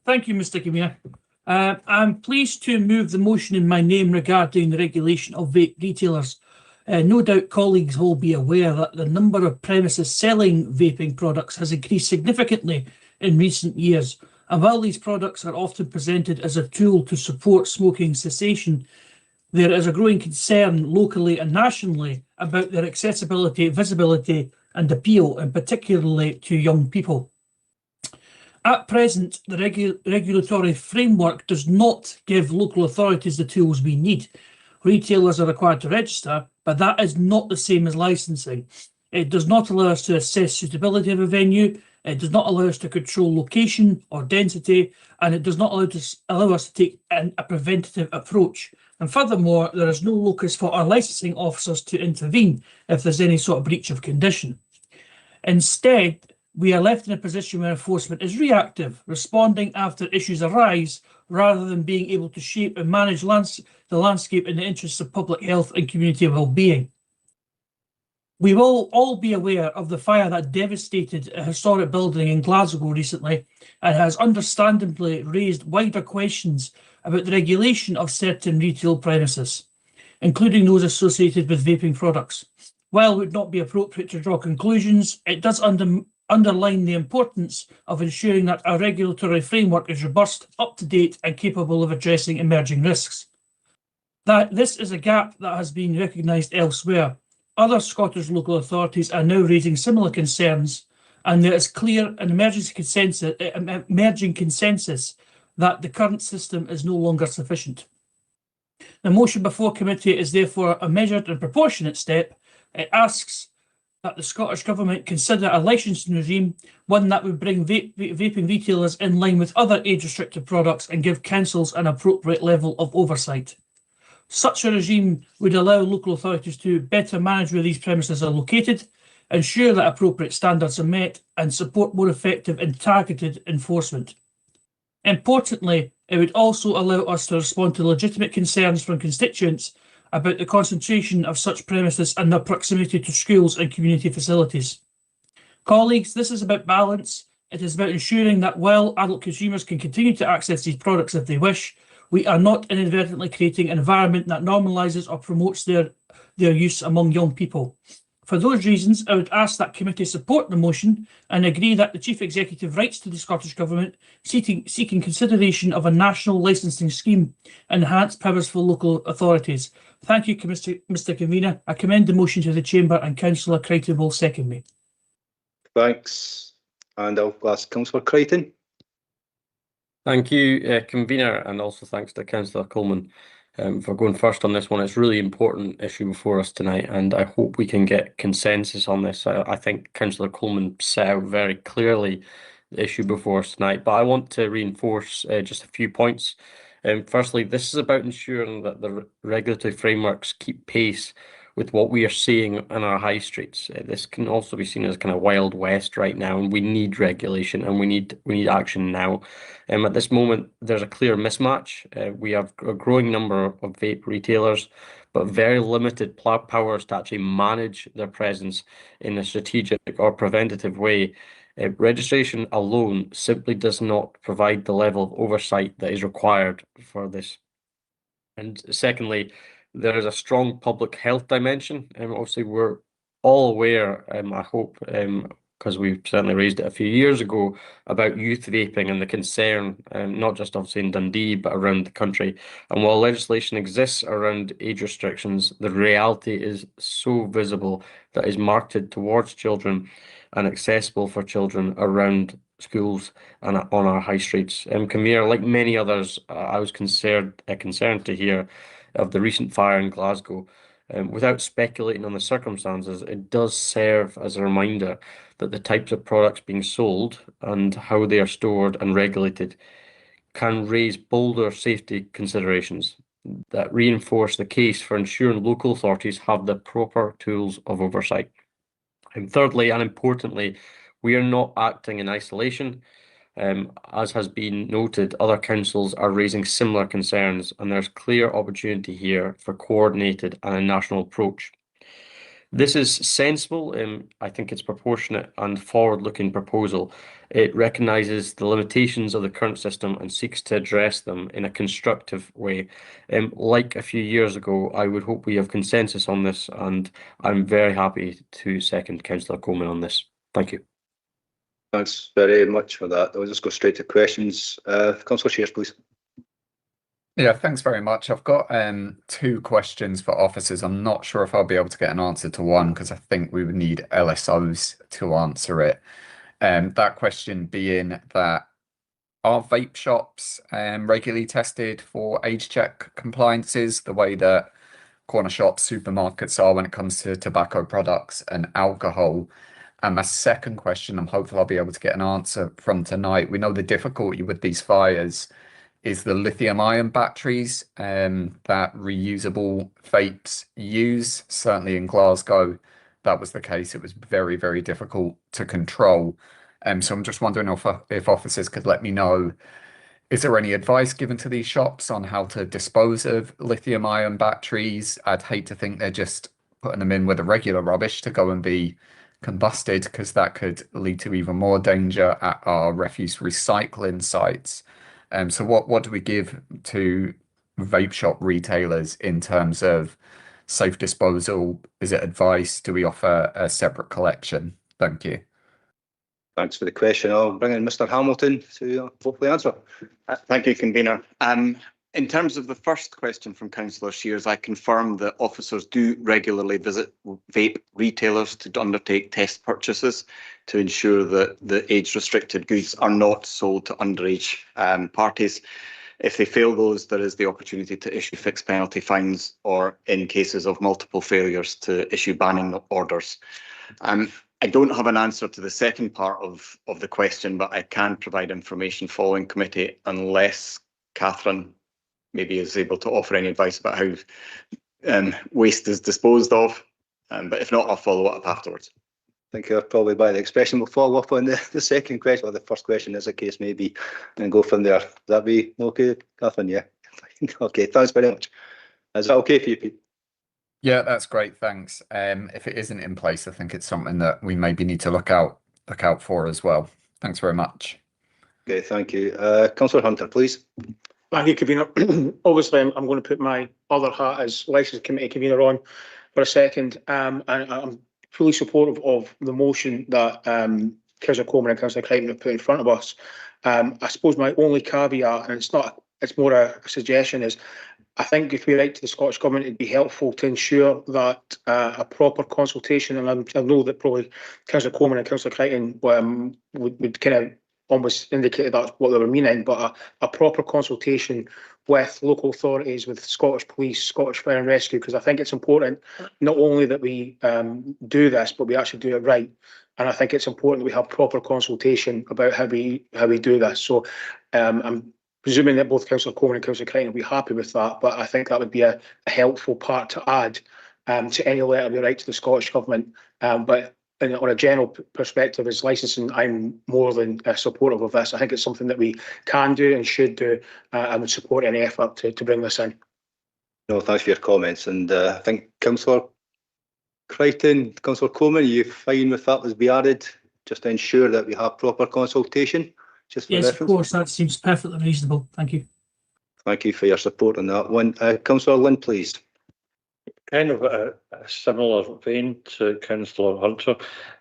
Thank you, Mr. Convener. I'm pleased to move the motion in my name regarding the regulation of vape retailers. No doubt colleagues will be aware that the number of premises selling vaping products has increased significantly in recent years. And while these products are often presented as a tool to support smoking cessation, there is a growing concern locally and nationally about their accessibility, visibility and appeal, and particularly to young people. At present, the regulatory framework does not give local authorities the tools we need. Retailers are required to register, but that is not the same as licensing. It does not allow us to assess suitability of a venue, it does not allow us to control location or density, and it does not allow us to take a preventative approach. And furthermore, there is no locus for our licensing officers to intervene if there's any sort of breach of condition. Instead, we are left in a position where enforcement is reactive, responding after issues arise, rather than being able to shape and manage the landscape in the interests of public health and community well-being. We will all be aware of the fire that devastated a historic building in Glasgow recently and has understandably raised wider questions about the regulation of certain retail premises, including those associated with vaping products. While it would not be appropriate to draw conclusions, it does underline the importance of ensuring that our regulatory framework is robust, up-to-date and capable of addressing emerging risks. That this is a gap that has been recognised elsewhere. Other Scottish local authorities are now raising similar concerns, and there is clear and emerging consensus that the current system is no longer sufficient. The motion before committee is therefore a measured and proportionate step. It asks that the Scottish Government consider a licensing regime, one that would bring vaping retailers in line with other age-restricted products and give councils an appropriate level of oversight. Such a regime would allow local authorities to better manage where these premises are located, ensure that appropriate standards are met, and support more effective and targeted enforcement. Importantly, it would also allow us to respond to legitimate concerns from constituents about the concentration of such premises and their proximity to schools and community facilities. Colleagues, this is about balance. It is about ensuring that while adult consumers can continue to access these products if they wish, we are not inadvertently creating an environment that normalises or promotes their use among young people. For those reasons, I would ask that committee support the motion and agree that the Chief Executive writes to the Scottish Government seeking consideration of a national licensing scheme and enhanced powers for local authorities. Thank you, Mr. Convener. I commend the motion to the Chamber and Councillor Creighton will second me. Thanks. And I'll ask Councillor Creighton. Thank you, Convener, and also thanks to Councillor Coleman for going first on this one. It's a really important issue before us tonight, and I hope we can get consensus on this. I think Councillor Coleman set out very clearly the issue before us tonight, but I want to reinforce just a few points. Firstly, this is about ensuring that the regulatory frameworks keep pace with what we are seeing in our high streets. This can also be seen as kind of Wild West right now, and we need regulation and we need action now. At this moment, there's a clear mismatch. We have a growing number of vape retailers, but very limited powers to actually manage their presence in a strategic or preventative way. Registration alone simply does not provide the level of oversight that is required for this. And secondly, there is a strong public health dimension. Obviously, we're all aware, I hope, because we've certainly raised it a few years ago, about youth vaping and the concern, not just obviously in Dundee, but around the country. And while legislation exists around age restrictions, the reality is so visible that is marketed towards children and accessible for children around schools and on our high streets. Convener, like many others, I was concerned to hear of the recent fire in Glasgow. Without speculating on the circumstances, it does serve as a reminder that the types of products being sold and how they are stored and regulated can raise bolder safety considerations that reinforce the case for ensuring local authorities have the proper tools of oversight. And thirdly, and importantly, we are not acting in isolation. As has been noted, other councils are raising similar concerns, and there's clear opportunity here for coordinated and a national approach. This is sensible. I think it's proportionate and forward-looking proposal. It recognises the limitations of the current system and seeks to address them in a constructive way. Like a few years ago, I would hope we have consensus on this, and I'm very happy to second Councillor Coleman on this. Thank you. Thanks very much for that. I'll just go straight to questions. Councillor Shears, please. Yeah, thanks very much. I've got two questions for officers. I'm not sure if I'll be able to get an answer to one because I think we would need LSOs to answer it. That question being that are vape shops regularly tested for age check compliances the way that corner shops, supermarkets are when it comes to tobacco products and alcohol? And my second question, I'm hopeful I'll be able to get an answer from tonight. We know the difficulty with these fires is the lithium-ion batteries that reusable vapes use. Certainly in Glasgow, that was the case. It was very, very difficult to control. So I'm just wondering if officers could let me know, is there any advice given to these shops on how to dispose of lithium-ion batteries? I'd hate to think they're just putting them in with the regular rubbish to go and be combusted, because that could lead to even more danger at our refuse recycling sites. So what do we give to vape shop retailers in terms of safe disposal? Is it advice? Do we offer a separate collection? Thank you. Thanks for the question. I'll bring in Mr. Hamilton to hopefully answer. Thank you, Convener. In terms of the first question from Councillor Shears, I confirm that officers do regularly visit vape retailers to undertake test purchases to ensure that the age-restricted goods are not sold to underage parties. If they fail those, there is the opportunity to issue fixed penalty fines, or in cases of multiple failures, to issue banning orders. I don't have an answer to the second part of the question, but I can provide information following committee, unless Catherine maybe is able to offer any advice about how waste is disposed of. But if not, I'll follow up afterwards. I think you're probably by the expression. We'll follow up on the second question, or the first question as a case maybe, and go from there. Would that be okay, Catherine? Yeah. Okay, thanks very much. Is that okay for you, Pete? Yeah, that's great. Thanks. If it isn't in place, I think it's something that we maybe need to look out for as well. Thanks very much. Okay, thank you. Councillor Hunter, please. Thank you, Convener. Obviously, I'm going to put my other hat as licensed committee convener on for a second. And I'm fully supportive of the motion that Councillor Coleman and Councillor Crichton have put in front of us. I suppose my only caveat, and it's more a suggestion, is I think if we write to the Scottish Government, it'd be helpful to ensure that a proper consultation, and I know that probably Councillor Coleman and Councillor Crichton would kind of almost indicated that's what they were meaning, but a proper consultation with local authorities, with Scottish Police, Scottish Fire and Rescue, because I think it's important not only that we do this, but we actually do it right. And I think it's important that we have proper consultation about how we do this. So I'm presuming that both Councillor Coleman and Councillor Crichton will be happy with that, but I think that would be a helpful part to add to any letter we write to the Scottish Government. But on a general perspective, as licensing, I'm more than supportive of this. I think it's something that we can do and should do, and would support any effort to bring this in. No, thanks for your comments. And I think Councillor Crichton, Councillor Coleman, are you fine with that as be added, just to ensure that we have proper consultation? Just for yes, reference? Of course, that seems perfectly reasonable. Thank you. Thank you for your support on that one. Councillor Lynn, please. Kind of a similar vein to Councillor Hunter.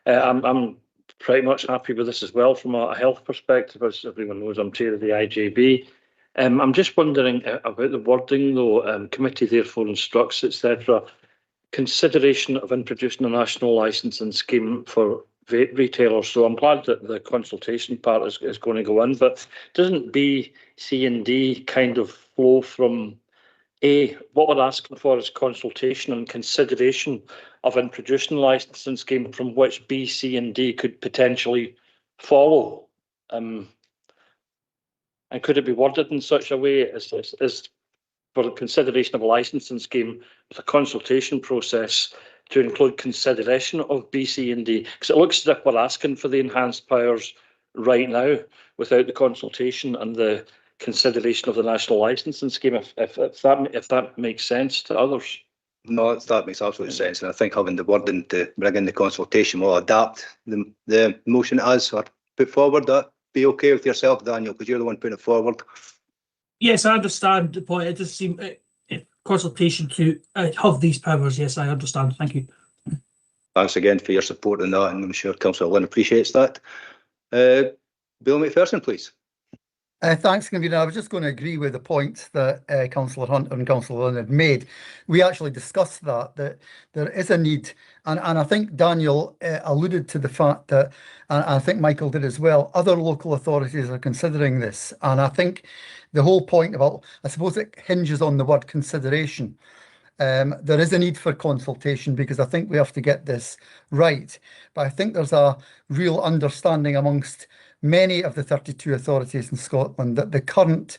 I'm pretty much happy with this as well from a health perspective. As everyone knows, I'm chair of the IJB. I'm just wondering about the wording though. Committee therefore instructs, etc. Consideration of introducing a national licensing scheme for vape retailers. So I'm glad that the consultation part is going to go in, but doesn't B, C and D kind of flow from What we're asking for is consultation and consideration of introducing licensing scheme from which B, C and D could potentially follow. And could it be worded in such a way as for the consideration of a licensing scheme with a consultation process to include consideration of B, C and D? Because it looks as if we're asking for the enhanced powers right now without the consultation and the consideration of the national licensing scheme, if that makes sense to others. No, that makes absolute sense, and I think having the wording to bring in the consultation will adapt the motion as put forward. That be okay with yourself, Daniel, because you're the one putting it forward. Yes, I understand the point. It does seem consultation to have these powers. Yes, I understand. Thank you. Thanks again for your support on that, and I'm sure Councillor Lynn appreciates that. Bill McPherson, please. Thanks, Convener. I was just going to agree with the point that Councillor Hunter and Councillor Lynn had made. We actually discussed that there is a need, and I think Daniel alluded to the fact that, and I think Michael did as well, other local authorities are considering this. And I think the whole point about, I suppose it hinges on the word consideration. There is a need for consultation because I think we have to get this right. But I think there's a real understanding amongst many of the 32 authorities in Scotland that the current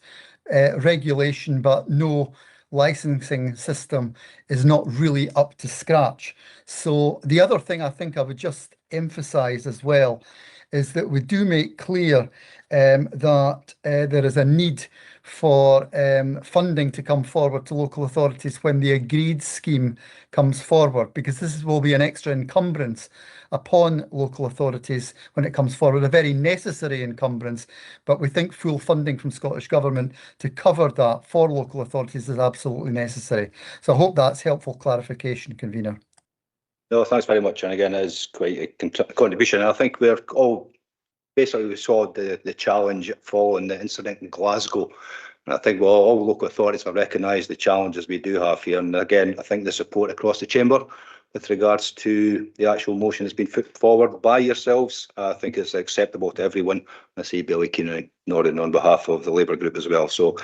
regulation but no licensing system is not really up to scratch. So the other thing I think I would just emphasise as well is that we do make clear that there is a need for funding to come forward to local authorities when the agreed scheme comes forward, because this will be an extra encumbrance upon local authorities when it comes forward, a very necessary encumbrance, but we think full funding from Scottish Government to cover that for local authorities is absolutely necessary. So I hope that's helpful clarification, Convener. No, thanks very much, and again, it is quite a contribution. I think we're all basically, we saw the challenge following the incident in Glasgow. And I think all local authorities have recognised the challenges we do have here. And again, I think the support across the chamber with regards to the actual motion that's been put forward by yourselves, I think is acceptable to everyone. I see Billy Keenan nodding on behalf of the Labour group as well. So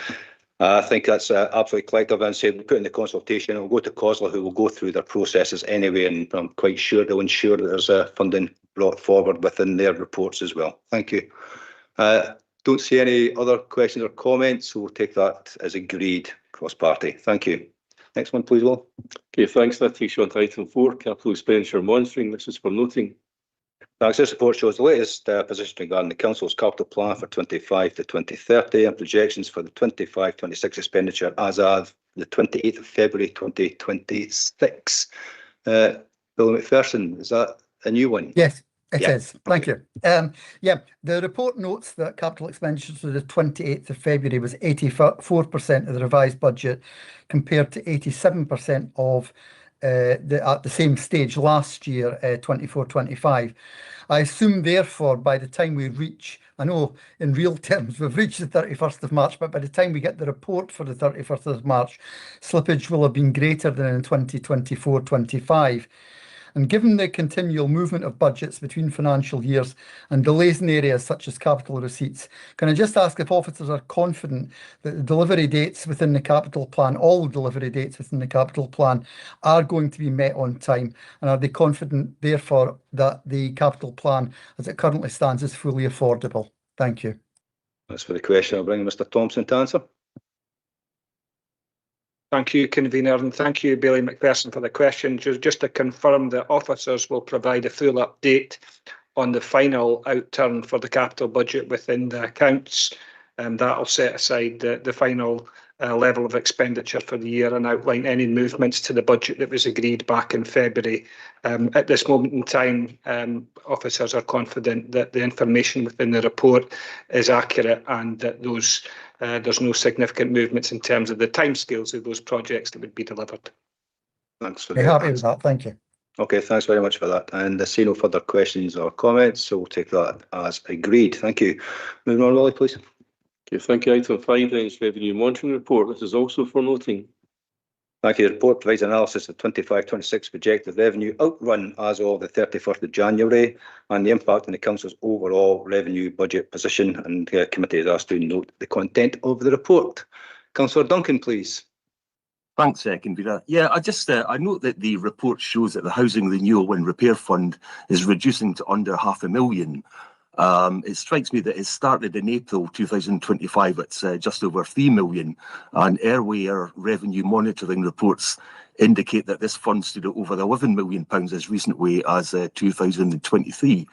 I think that's absolutely collective. And say we put in the consultation, we'll go to COSLA, who will go through their processes anyway, and I'm quite sure they'll ensure that there's funding brought forward within their reports as well. Thank you. Don't see any other questions or comments, so we'll take that as agreed cross-party. Thank you. Next one, please, Will. Okay, thanks. That takes you on to item 4, capital expenditure monitoring. This is for noting. Thanks. This report shows the latest position regarding the Council's capital plan for 25 to 2030 and projections for the 25-26 expenditure as of the 28th of February 2026. Bill McPherson, is that a new one? Yes, it is. Thank you. Yeah, the report notes that capital expenditure for the 28th of February was 84% of the revised budget compared to 87% of at the same stage last year, 24-25. I assume, therefore, by the time we reach, I know in real terms we've reached the 31st of March, but by the time we get the report for the 31st of March, slippage will have been greater than in 2024-25. And given the continual movement of budgets between financial years and delays in areas such as capital receipts, can I just ask if officers are confident that the delivery dates within the capital plan, all delivery dates within the capital plan, are going to be met on time? And are they confident, therefore, that the capital plan, as it currently stands, is fully affordable? Thank you. That's for the question. I'll bring Mr. Thompson to answer. Thank you, Convener, and thank you, Billy McPherson, for the question. Just to confirm that officers will provide a full update on the final outturn for the capital budget within the accounts, and that will set aside the final level of expenditure for the year and outline any movements to the budget that was agreed back in February. At this moment in time, officers are confident that the information within the report is accurate and that there's no significant movements in terms of the timescales of those projects that would be delivered. Thanks for that. Happy with that. Thank you. Okay, thanks very much for that. And I see no further questions or comments, so we'll take that as agreed. Thank you. Moving on, Willie, please. Okay, thank you. Item 5 then is revenue monitoring report. This is also for noting. Thank you. The report provides analysis of 25-26 projected revenue outrun as of the 31st of January and the impact on the Council's overall revenue budget position, and the committee is asked to note the content of the report. Councillor Duncan, please. Thanks, Convener. Yeah, I note that the report shows that the Housing Renewal and Repair Fund is reducing to under £500,000. It strikes me that it started in April 2025 at just over 3 million, and earlier revenue monitoring reports indicate that this fund stood at over £11 million as recently as 2023.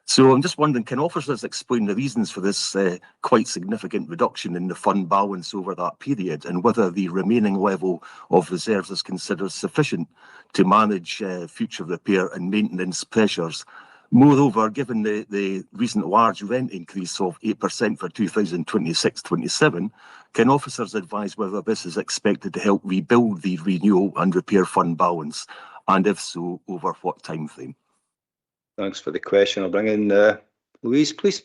So I'm just wondering, can officers explain the reasons for this quite significant reduction in the fund balance over that period, and whether the remaining level of reserves is considered sufficient to manage future repair and maintenance pressures? Moreover, given the recent large rent increase of 8% for 2026-27, can officers advise whether this is expected to help rebuild the renewal and repair fund balance, and if so, over what time frame? Thanks for the question. I'll bring in Louise, please.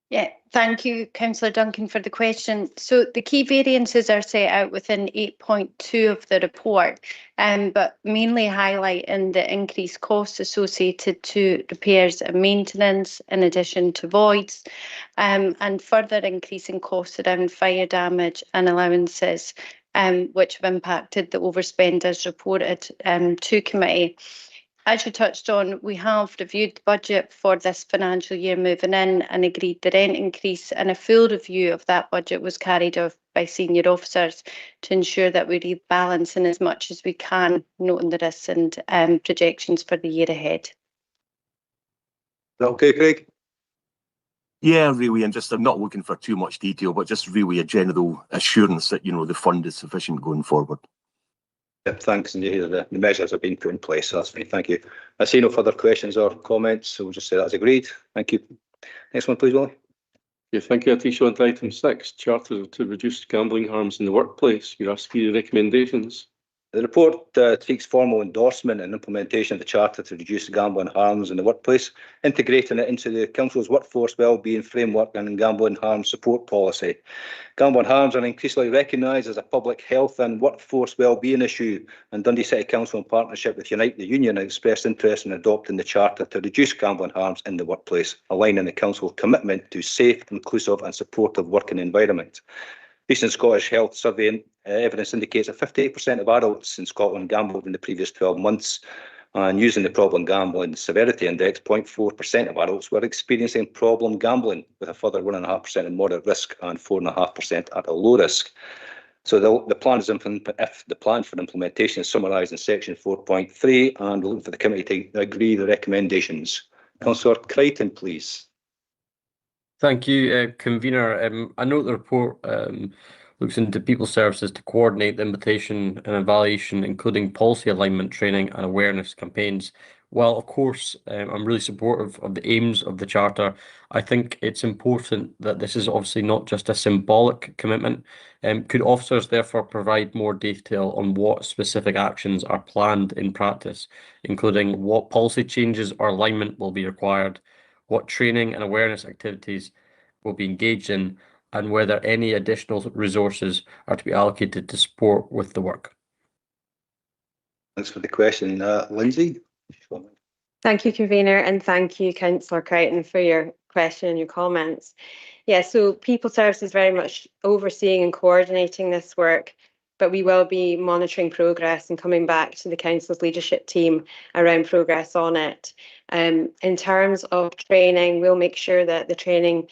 Yeah, thank you, Councillor Duncan, for the question. So the key variances are set out within 8.2 of the report, but mainly highlighting the increased costs associated to repairs and maintenance, in addition to voids, and further increasing costs around fire damage and allowances, which have impacted the overspend as reported to committee. As you touched on, we have reviewed the budget for this financial year moving in and agreed the rent increase, and a full review of that budget was carried out by senior officers to ensure that we rebalance in as much as we can, noting the risks and projections for the year ahead. Okay, Craig? Yeah, really, and I'm not looking for too much detail, but just really a general assurance that, the fund is sufficient going forward. Yep, thanks. And you hear the measures have been put in place, so that's fine. Thank you. I see no further questions or comments, so we'll just say that's agreed. Thank you. Next one, please, Willie. Yeah, thank you, Atisha. On to item 6, Charter to reduce gambling harms in the workplace. You're asked for your recommendations. The report seeks formal endorsement and implementation of the Charter to reduce gambling harms in the workplace, integrating it into the Council's workforce wellbeing framework and gambling harms support policy. Gambling harms are increasingly recognised as a public health and workforce wellbeing issue, and Dundee City Council, in partnership with Unite the Union, has expressed interest in adopting the Charter to reduce gambling harms in the workplace, aligning the Council's commitment to safe, inclusive and supportive working environment. Recent Scottish Health Survey evidence indicates that 58% of adults in Scotland gambled in the previous 12 months. And using the Problem Gambling Severity Index, 0.4% of adults were experiencing problem gambling, with a further 1.5% in moderate risk and 4.5% at a low risk. So the plan for implementation is summarised in section 4.3, and we're looking for the committee to agree the recommendations. Councillor Crichton, please. Thank you, Convener. I note the report looks into people services to coordinate the invitation and evaluation, including policy alignment, training and awareness campaigns. While, of course, I'm really supportive of the aims of the Charter, I think it's important that this is obviously not just a symbolic commitment. Could officers therefore provide more detail on what specific actions are planned in practice, including what policy changes or alignment will be required, what training and awareness activities will be engaged in, and whether any additional resources are to be allocated to support with the work? Thanks for the question. Lindsay? Thank you, Convener, and thank you, Councillor Crichton, for your question and your comments. Yeah, so People Services very much overseeing and coordinating this work, but we will be monitoring progress and coming back to the Council's leadership team around progress on it. In terms of training, we'll make sure that the training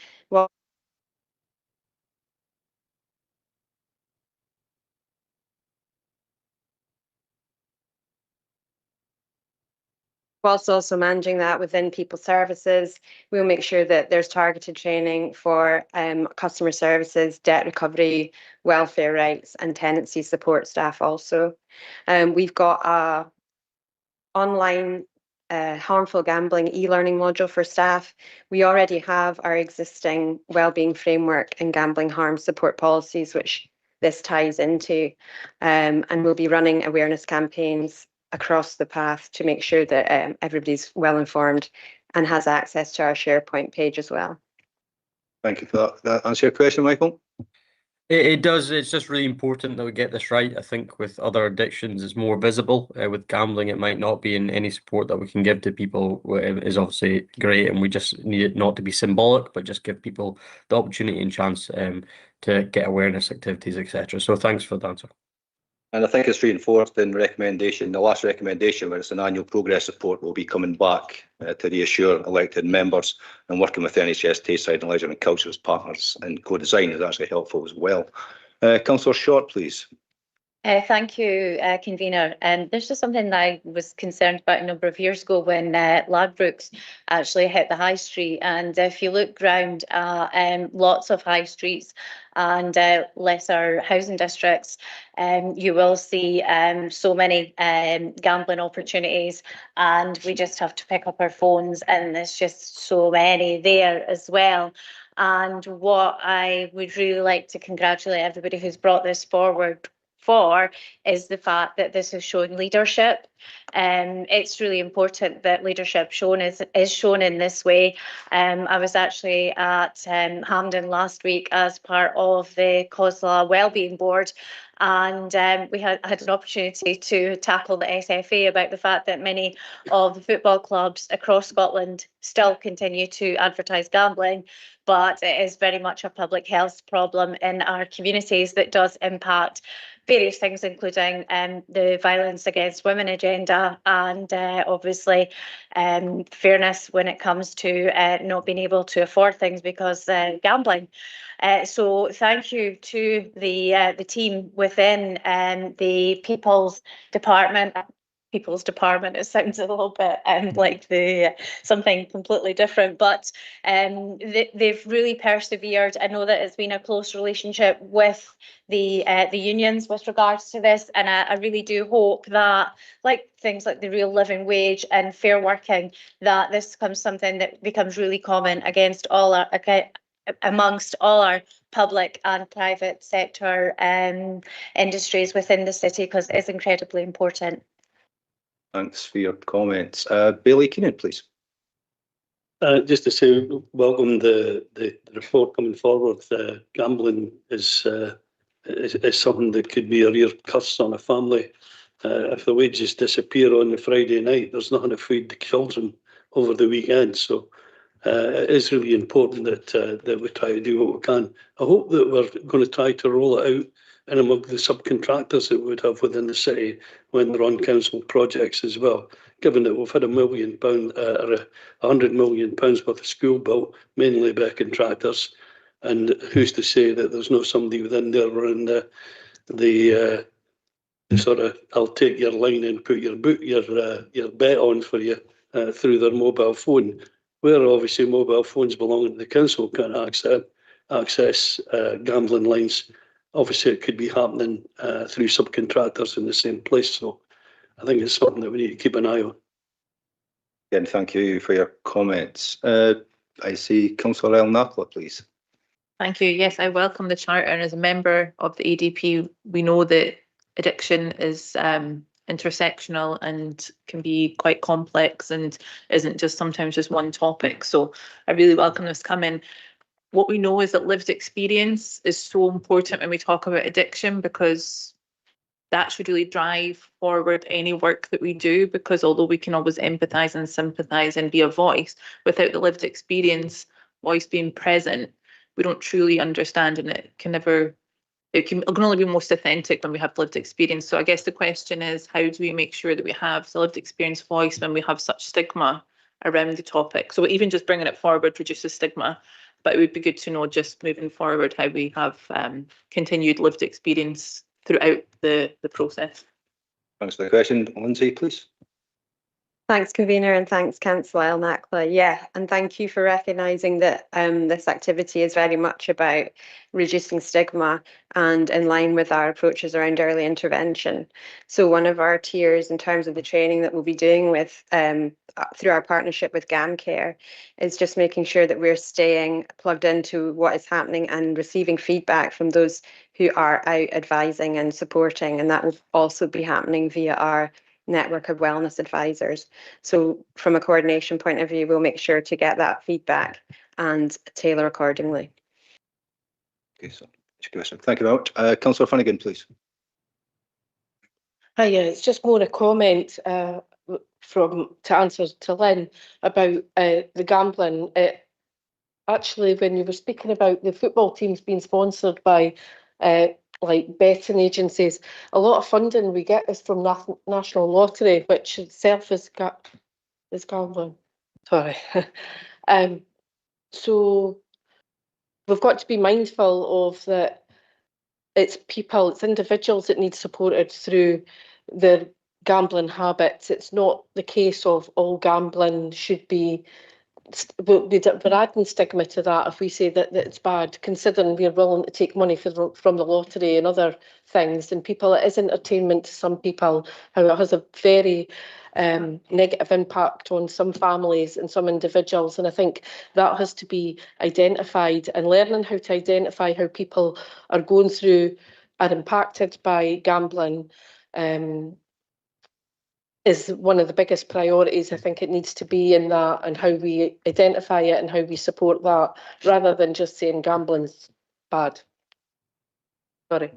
whilst also managing that within People Services. We'll make sure that there's targeted training for customer services, debt recovery, welfare rights and tenancy support staff also. We've got a online harmful gambling e-learning module for staff. We already have our existing wellbeing framework and gambling harm support policies, which this ties into, and we'll be running awareness campaigns across the path to make sure that everybody's well informed and has access to our SharePoint page as well. Thank you for that. That answer your question, Michael? It does. It's just really important that we get this right. I think with other addictions, it's more visible. With gambling, it might not be, and any support that we can give to people is obviously great, and we just need it not to be symbolic, but just give people the opportunity and chance to get awareness activities, etc. So thanks for the answer. And I think it's reinforced in recommendation, the last recommendation, where it's an annual progress report, will be coming back to reassure elected members, and working with NHS, Tayside and Leisure and Culture as partners in co-design is actually helpful as well. Councillor Short, please. Thank you, Convener. There's just something that I was concerned about a number of years ago when Ladbrokes actually hit the high street. And if you look round lots of high streets and lesser housing districts, you will see so many gambling opportunities, and we just have to pick up our phones, and there's just so many there as well. And what I would really like to congratulate everybody who's brought this forward for is the fact that this is showing leadership. It's really important that leadership is shown in this way. I was actually at Hampden last week as part of the COSLA Wellbeing Board, and we had an opportunity to tackle the SFA about the fact that many of the football clubs across Scotland still continue to advertise gambling, but it is very much a public health problem in our communities that does impact various things, including the violence against women agenda, and obviously fairness when it comes to not being able to afford things because gambling. So thank you to the team within the People's Department. It sounds a little bit like something completely different, but they've really persevered. I know that it's been a close relationship with the unions with regards to this, and I really do hope that, like things like the real living wage and fair working, that this becomes something that becomes really common amongst all our public and private sector industries within the city, because it's incredibly important. Thanks for your comments. Bailey Keenan, please. Just to say, welcome the report coming forward. Gambling is something that could be a real curse on a family. If the wages disappear on the Friday night, there's nothing to feed the children over the weekend. So it is really important that we try to do what we can. I hope that we're going to try to roll it out and among the subcontractors that we would have within the city when they're on council projects as well. Given that we've had £1 million or £100 million worth of school built, mainly by contractors, and who's to say that there's not somebody within there running the sort of, I'll take your line and put your bet on for you through their mobile phone, where obviously mobile phones belonging to the council can't access gambling lines. Obviously, it could be happening through subcontractors in the same place. So I think it's something that we need to keep an eye on. Again, thank you for your comments. I see Councillor El Nakla, please. Thank you. Yes, I welcome the charter, and as a member of the ADP, we know that addiction is intersectional and can be quite complex and isn't just sometimes just one topic. So I really welcome this coming. What we know is that lived experience is so important when we talk about addiction, because that should really drive forward any work that we do, because although we can always empathise and sympathise and be a voice, without the lived experience voice being present, we don't truly understand, and it can only be most authentic when we have lived experience. So I guess the question is, how do we make sure that we have the lived experience voice when we have such stigma around the topic? So even just bringing it forward reduces stigma, but it would be good to know just moving forward how we have continued lived experience throughout the process. Thanks for the question. Lindsay, please. Thanks, Convener, and thanks, Councillor El Nakla. Yeah, and thank you for recognising that this activity is very much about reducing stigma and in line with our approaches around early intervention. So one of our tiers in terms of the training that we'll be doing with through our partnership with GamCare is just making sure that we're staying plugged into what is happening and receiving feedback from those who are out advising and supporting, and that will also be happening via our network of wellness advisors. So from a coordination point of view, we'll make sure to get that feedback and tailor accordingly. Okay, so thank you very much. Councillor Finnegan, please. Hi, yeah, it's just more a comment to answer to Lynn about the gambling. Actually, when you were speaking about the football teams being sponsored by like betting agencies. A lot of funding we get is from National Lottery, which itself is gambling. Sorry. So we've got to be mindful of that. It's people, it's individuals that need supported through their gambling habits. It's not the case of all gambling should be. We're adding stigma to that if we say that it's bad, considering we're willing to take money from the lottery and other things. And people, it is entertainment to some people, how it has a very negative impact on some families and some individuals. And I think that has to be identified, and learning how to identify how people are going through, are impacted by gambling, is one of the biggest priorities. I think it needs to be in that, and how we identify it and how we support that, rather than just saying gambling's bad. Sorry.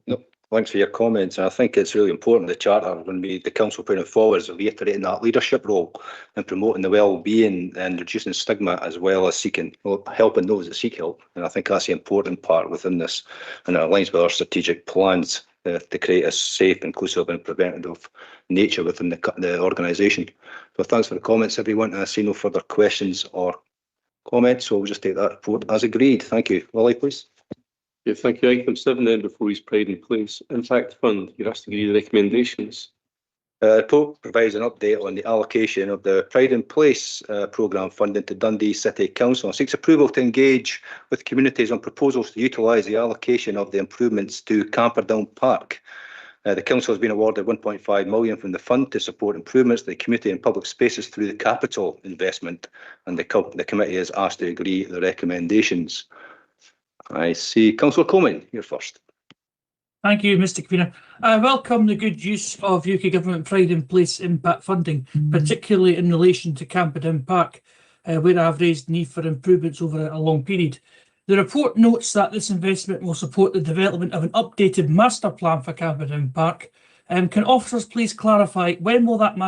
No, thanks for your comments. And I think it's really important the charter, when the council put it forward, is reiterating that leadership role and promoting the well-being and reducing stigma, as well as helping those that seek help. And I think that's the important part within this, and it aligns with our strategic plans to create a safe, inclusive and preventative nature within the organisation. So thanks for the comments, everyone. I see no further questions or comments, so we'll just take that report as agreed. Thank you. Willie, please. Yeah, thank you. Item 7 then, before his Pride in Place Impact Fund. You're asked to agree the recommendations. The report provides an update on the allocation of the Pride in Place programme funding to Dundee City Council and seeks approval to engage with communities on proposals to utilise the allocation of the improvements to Camperdown Park. The council has been awarded 1.5 million from the fund to support improvements to the community and public spaces through the capital investment, and the committee is asked to agree the recommendations. I see Councillor Coleman, you're first. Thank you, Mr. Convener. I welcome the good use of UK Government Pride in Place impact funding, particularly in relation to Camperdown Park, where I've raised the need for improvements over a long period. The report notes that this investment will support the development of an updated master plan for Camperdown Park. Can officers please clarify when is that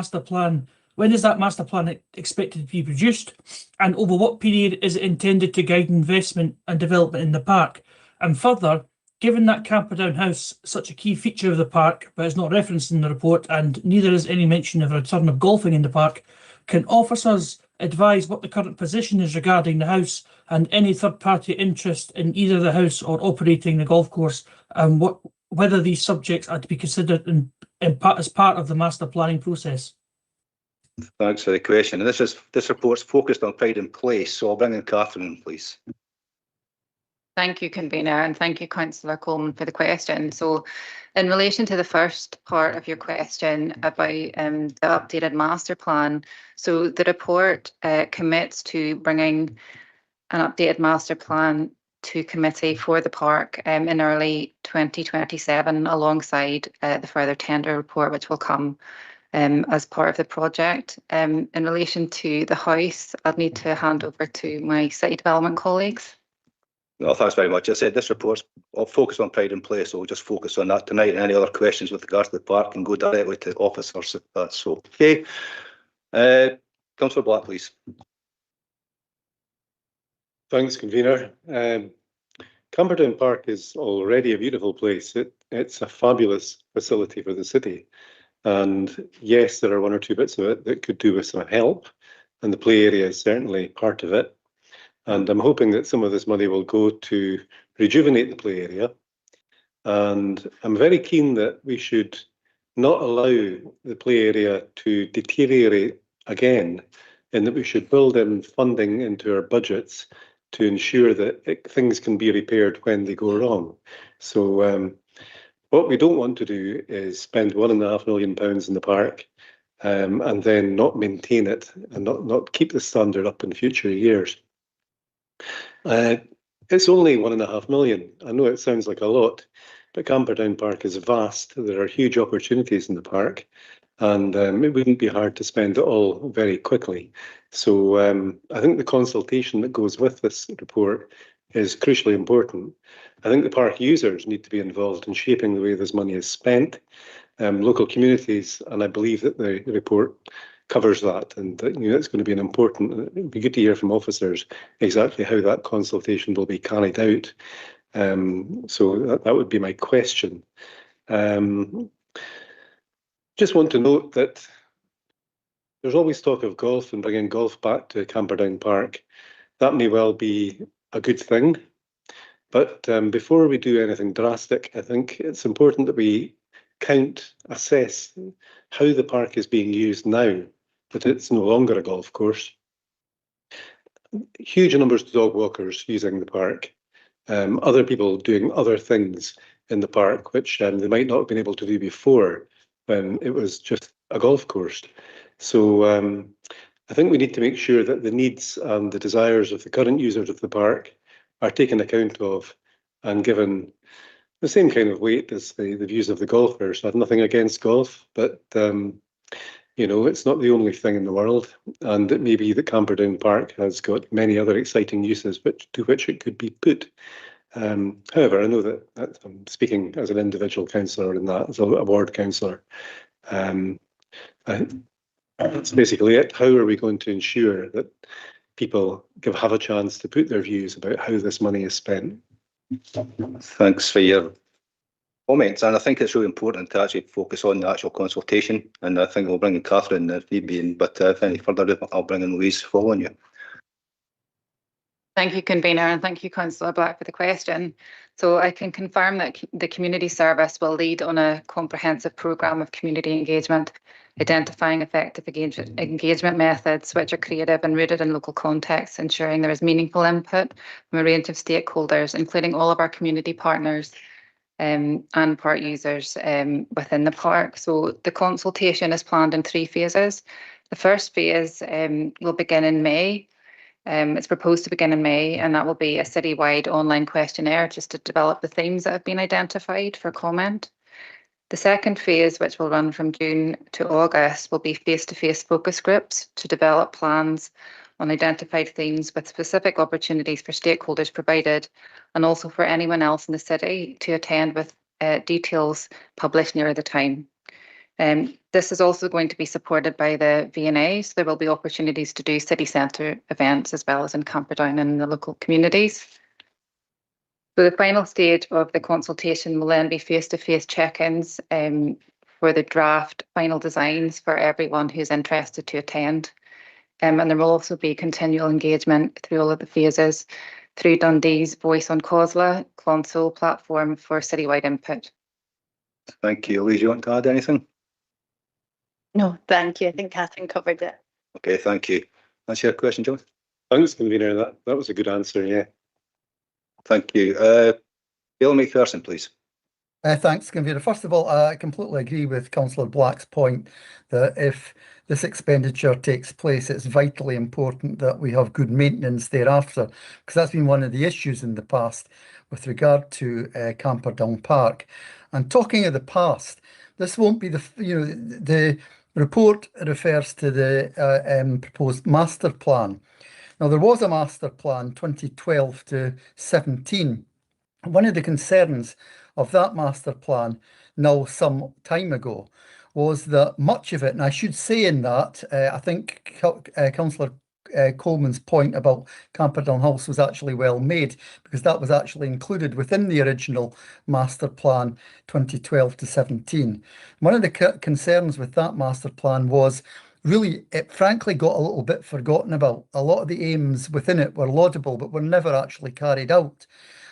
master plan expected to be produced, and over what period is it intended to guide investment and development in the park? And further, given that Camperdown House is such a key feature of the park, but is not referenced in the report, and neither is any mention of a return of golfing in the park, can officers advise what the current position is regarding the house and any third-party interest in either the house or operating the golf course, and whether these subjects are to be considered as part of the master planning process? Thanks for the question. And this report's focused on Pride in Place, so I'll bring in Catherine, please. Thank you, Convener, and thank you, Councillor Coleman, for the question. So in relation to the first part of your question about the updated master plan, so the report commits to bringing an updated master plan to committee for the park in early 2027, alongside the further tender report, which will come as part of the project. In relation to the house, I'll need to hand over to my city development colleagues. No, thanks very much. I said this report's focused on Pride in Place, so we'll just focus on that tonight. Any other questions with regards to the park can go directly to officers if that's okay. Councillor Black, please. Thanks, Convener. Camperdown Park is already a beautiful place. It's a fabulous facility for the city. And yes, there are one or two bits of it that could do with some help, and the play area is certainly part of it. And I'm hoping that some of this money will go to rejuvenate the play area. And I'm very keen that we should not allow the play area to deteriorate again, and that we should build in funding into our budgets to ensure that things can be repaired when they go wrong. So what we don't want to do is spend £1.5 million in the park and then not maintain it and not keep the standard up in future years. It's only £1.5 million. I know it sounds like a lot, but Camperdown Park is vast. There are huge opportunities in the park, and it wouldn't be hard to spend it all very quickly. So I think the consultation that goes with this report is crucially important. I think the park users need to be involved in shaping the way this money is spent, local communities, and I believe that the report covers that, and it's going to be an important. It'd be good to hear from officers exactly how that consultation will be carried out. So that would be my question. Just want to note that there's always talk of golf and bringing golf back to Camperdown Park. That may well be a good thing, but before we do anything drastic, I think it's important that we assess how the park is being used now, that it's no longer a golf course. Huge numbers of dog walkers using the park, other people doing other things in the park, which they might not have been able to do before when it was just a golf course. So I think we need to make sure that the needs and the desires of the current users of the park are taken account of and given the same kind of weight as the views of the golfers. I have nothing against golf, but you know, it's not the only thing in the world, and it may be that Camperdown Park has got many other exciting uses to which it could be put. However, I know that I'm speaking as an individual councillor and that as a ward councillor. That's basically it. How are we going to ensure that people have a chance to put their views about how this money is spent? Thanks for your comments, and I think it's really important to actually focus on the actual consultation, and I think we'll bring in Catherine if need be, but if any further, I'll bring in Louise following you. Thank you, Convener, and thank you, Councillor Black, for the question. So I can confirm that the Community Service will lead on a comprehensive programme of community engagement, identifying effective engagement methods which are creative and rooted in local context, ensuring there is meaningful input from a range of stakeholders, including all of our community partners and park users within the park. So the consultation is planned in 3 phases. The first phase will begin in May. It's proposed to begin in May, and that will be a citywide online questionnaire just to develop the themes that have been identified for comment. The second phase, which will run from June to August, will be face-to-face focus groups to develop plans on identified themes with specific opportunities for stakeholders provided, and also for anyone else in the city to attend with details published nearer the time. This is also going to be supported by the V&A, so there will be opportunities to do city centre events as well as in Camperdown and in the local communities. So the final stage of the consultation will then be face-to-face check-ins for the draft final designs for everyone who's interested to attend. And there will also be continual engagement through all of the phases through Dundee's Voice on COSLA console platform for citywide input. Thank you. Louise, you want to add anything? No, thank you. I think Catherine covered it. Okay, thank you. That's your question, John? Thanks, Convener. That was a good answer, yeah. Thank you. Bill McPherson, please. Thanks, Convener. First of all, I completely agree with Councillor Black's point that if this expenditure takes place, it's vitally important that we have good maintenance thereafter, because that's been one of the issues in the past with regard to Camperdown Park. And talking of the past, this won't be the report refers to the proposed master plan. Now, there was a master plan 2012 to 17. One of the concerns of that master plan now some time ago was that much of it, and I should say in that, I think Councillor Coleman's point about Camperdown House was actually well made, because that was actually included within the original master plan 2012 to 17. One of the concerns with that master plan was really, it frankly got a little bit forgotten about. A lot of the aims within it were laudable, but were never actually carried out.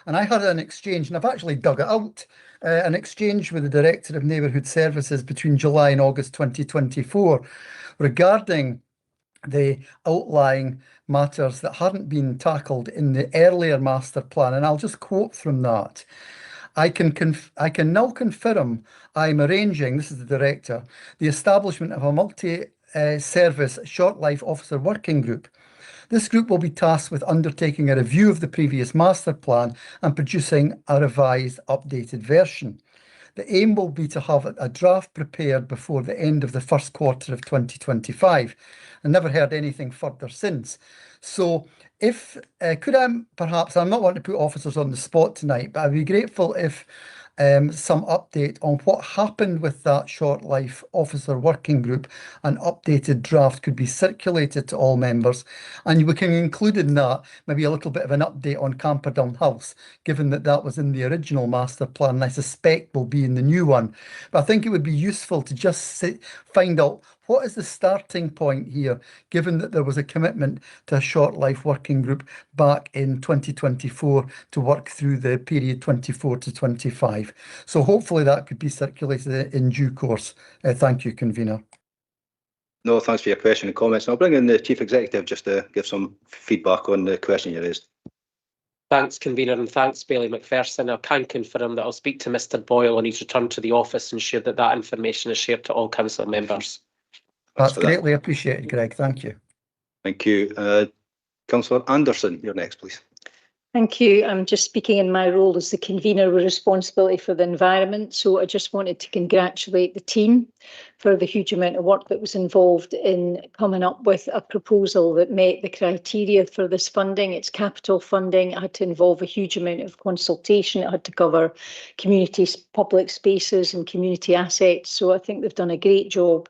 And I had an exchange, and I've actually dug it out, an exchange with the Director of Neighbourhood Services between July and August 2024 regarding the outlying matters that hadn't been tackled in the earlier master plan. And I'll just quote from that. I can now confirm I'm arranging, this is the Director, the establishment of a multi-service short life officer working group. This group will be tasked with undertaking a review of the previous master plan and producing a revised, updated version. The aim will be to have a draft prepared before the end of the first quarter of 2025. I never heard anything further since. So if, could I perhaps, I'm not wanting to put officers on the spot tonight, but I'd be grateful if some update on what happened with that short life officer working group. An updated draft could be circulated to all members, and we can include in that maybe a little bit of an update on Camperdown House, given that that was in the original master plan, and I suspect will be in the new one. But I think it would be useful to just find out what is the starting point here, given that there was a commitment to a short life working group back in 2024 to work through the period 24 to 25. So hopefully that could be circulated in due course. Thank you, Convener. No, thanks for your question and comments. I'll bring in the Chief Executive just to give some feedback on the question you raised. Thanks, Convener, and thanks, Bailey McPherson. I can confirm that I'll speak to Mr Boyle on his return to the office and ensure that that information is shared to all council members. That's greatly appreciated, Greg. Thank you. Thank you. Councillor Anderson, you're next, please. Thank you. I'm just speaking in my role as the convener with responsibility for the environment. So I just wanted to congratulate the team for the huge amount of work that was involved in coming up with a proposal that met the criteria for this funding. It's capital funding. It had to involve a huge amount of consultation. It had to cover communities, public spaces and community assets. So I think they've done a great job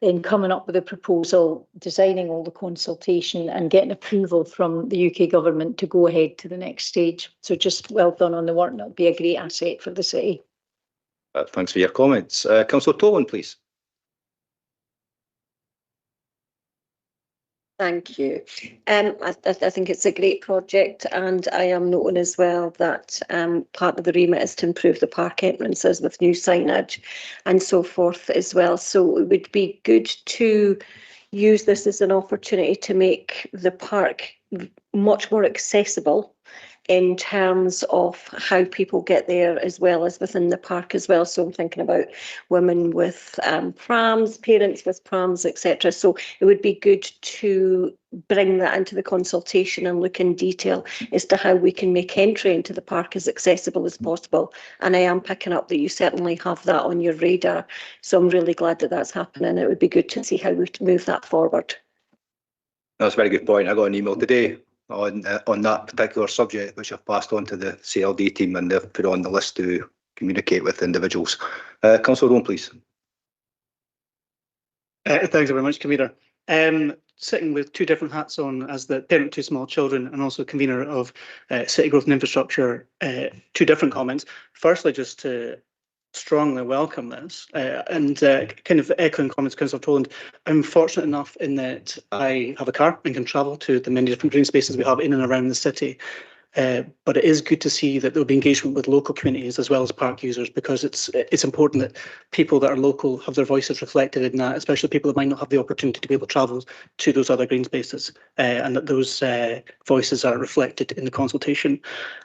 in coming up with a proposal, designing all the consultation and getting approval from the UK government to go ahead to the next stage. So just well done on the work. That'll be a great asset for the city. Thanks for your comments. Councillor Tolan, please. Thank you. I think it's a great project, and I am noting as well that part of the remit is to improve the park entrances with new signage and so forth as well. So it would be good to use this as an opportunity to make the park much more accessible in terms of how people get there, as well as within the park as well. So I'm thinking about women with prams, parents with prams, etc. So it would be good to bring that into the consultation and look in detail as to how we can make entry into the park as accessible as possible. And I am picking up that you certainly have that on your radar. So I'm really glad that that's happening. It would be good to see how we move that forward. That's a very good point. I got an email today on that particular subject, which I've passed on to the CLD team, and they've put on the list to communicate with individuals. Councillor Rowan, please. Thanks very much, Convener. Sitting with two different hats on as the parent to small children and also convener of City Growth and Infrastructure, two different comments. Firstly, just to strongly welcome this and kind of echoing comments Councillor Toland. I'm fortunate enough in that I have a car and can travel to the many different green spaces we have in and around the city. But it is good to see that there will be engagement with local communities as well as park users, because it's important that people that are local have their voices reflected in that, especially people that might not have the opportunity to be able to travel to those other green spaces, and that those voices are reflected in the consultation.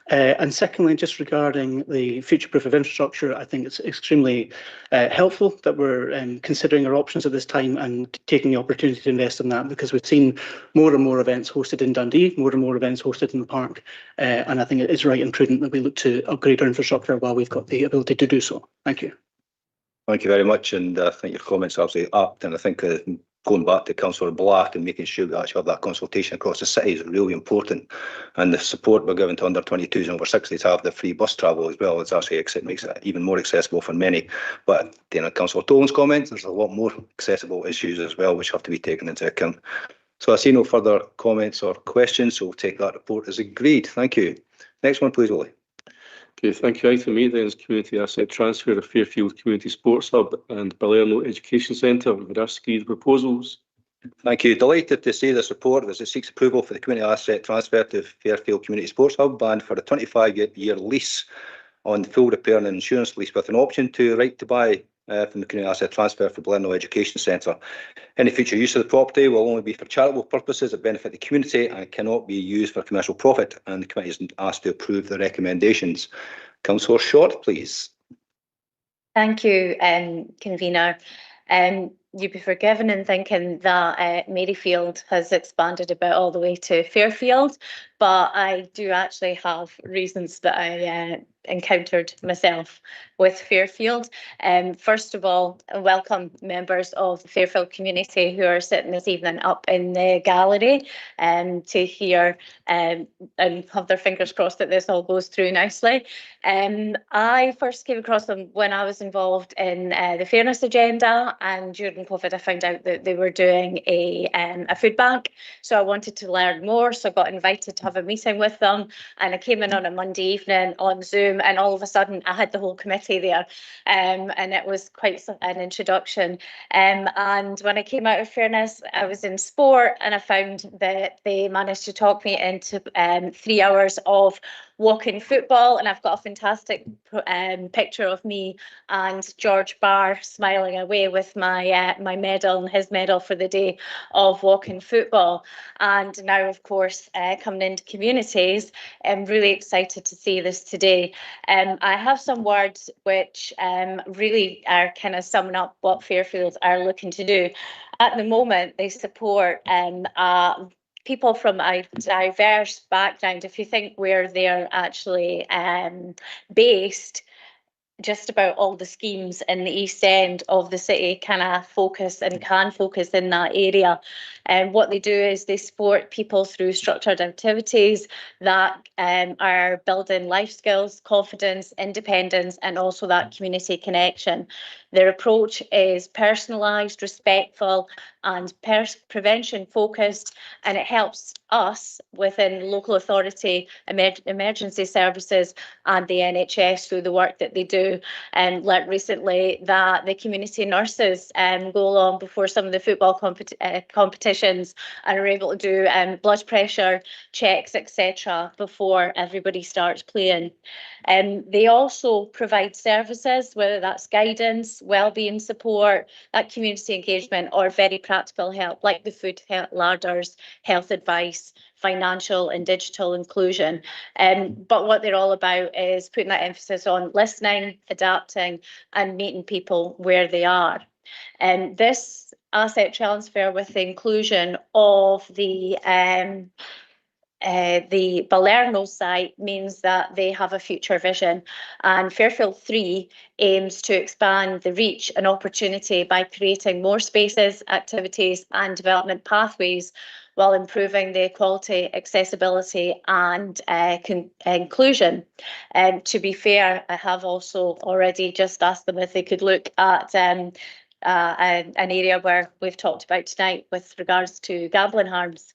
And secondly, just regarding the future proof of infrastructure, I think it's extremely helpful that we're considering our options at this time and taking the opportunity to invest in that, because we've seen more and more events hosted in Dundee, more and more events hosted in the park. And I think it is right and prudent that we look to upgrade our infrastructure while we've got the ability to do so. Thank you. Thank you very much, and I think your comments are absolutely apt. And I think going back to Councillor Black and making sure we actually have that consultation across the city is really important. And the support we're giving to under 22s and over 60s to have the free bus travel as well is actually makes it even more accessible for many. But Councillor Tolan's comments, there's a lot more accessible issues as well which have to be taken into account. So I see no further comments or questions, so we'll take that report as agreed. Thank you. Next one, please, Willie. Okay, thank you. Item 8 then is community asset transfer of Fairfield Community Sports Hub and Balerno Education Centre. We've asked to the proposals. Thank you. Delighted to see this report as it seeks approval for the community asset transfer to Fairfield Community Sports Hub and for a 25-year lease on the full repair and insurance lease with an option to right to buy from the community asset transfer for Balerno Education Centre. Any future use of the property will only be for charitable purposes that benefit the community and cannot be used for commercial profit, and the committee is asked to approve the recommendations. Councillor Short, please. Thank you, Convener. you'd be forgiven in thinking that Maryfield has expanded about all the way to Fairfield, but I do actually have reasons that I encountered myself with Fairfield. First of all, welcome members of the Fairfield community who are sitting this evening up in the gallery to hear and have their fingers crossed that this all goes through nicely. I first came across them when I was involved in the fairness agenda, and during COVID I found out that they were doing a food bank, so I wanted to learn more, so I got invited to have a meeting with them, and I came in on a Monday evening on Zoom, and all of a sudden I had the whole committee there, and it was quite an introduction. And when I came out of fairness, I was in sport, and I found that they managed to talk me into 3 hours of walking football, and I've got a fantastic picture of me and George Barr smiling away with my my medal and his medal for the day of walking football. And now, of course, coming into communities, I'm really excited to see this today. I have some words which really are kind of summing up what Fairfield are looking to do. At the moment, they support people from a diverse background. If you think where they're actually based, just about all the schemes in the East End of the city kind of focus and can focus in that area. And what they do is they support people through structured activities that are building life skills, confidence, independence, and also that community connection. Their approach is personalised, respectful, and prevention focused, and it helps us within local authority, emergency services, and the NHS through the work that they do. And like recently, that the community nurses go along before some of the football competitions and are able to do blood pressure checks, etc., before everybody starts playing. They also provide services, whether that's guidance, wellbeing support, that community engagement, or very practical help like the food ladders, health advice, financial and digital inclusion. But what they're all about is putting that emphasis on listening, adapting, and meeting people where they are. And this asset transfer with the inclusion of the Balerno site means that they have a future vision, and Fairfield 3 aims to expand the reach and opportunity by creating more spaces, activities and development pathways while improving the equality, accessibility and inclusion. To be fair, I have also already just asked them if they could look at an area where we've talked about tonight with regards to gambling harms.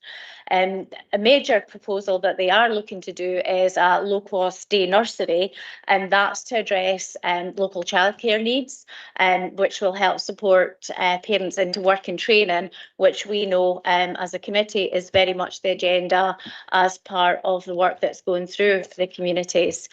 A major proposal that they are looking to do is a low-cost day nursery, and that's to address local childcare needs, which will help support parents into work and training, which we know as a committee is very much the agenda as part of the work that's going through the communities.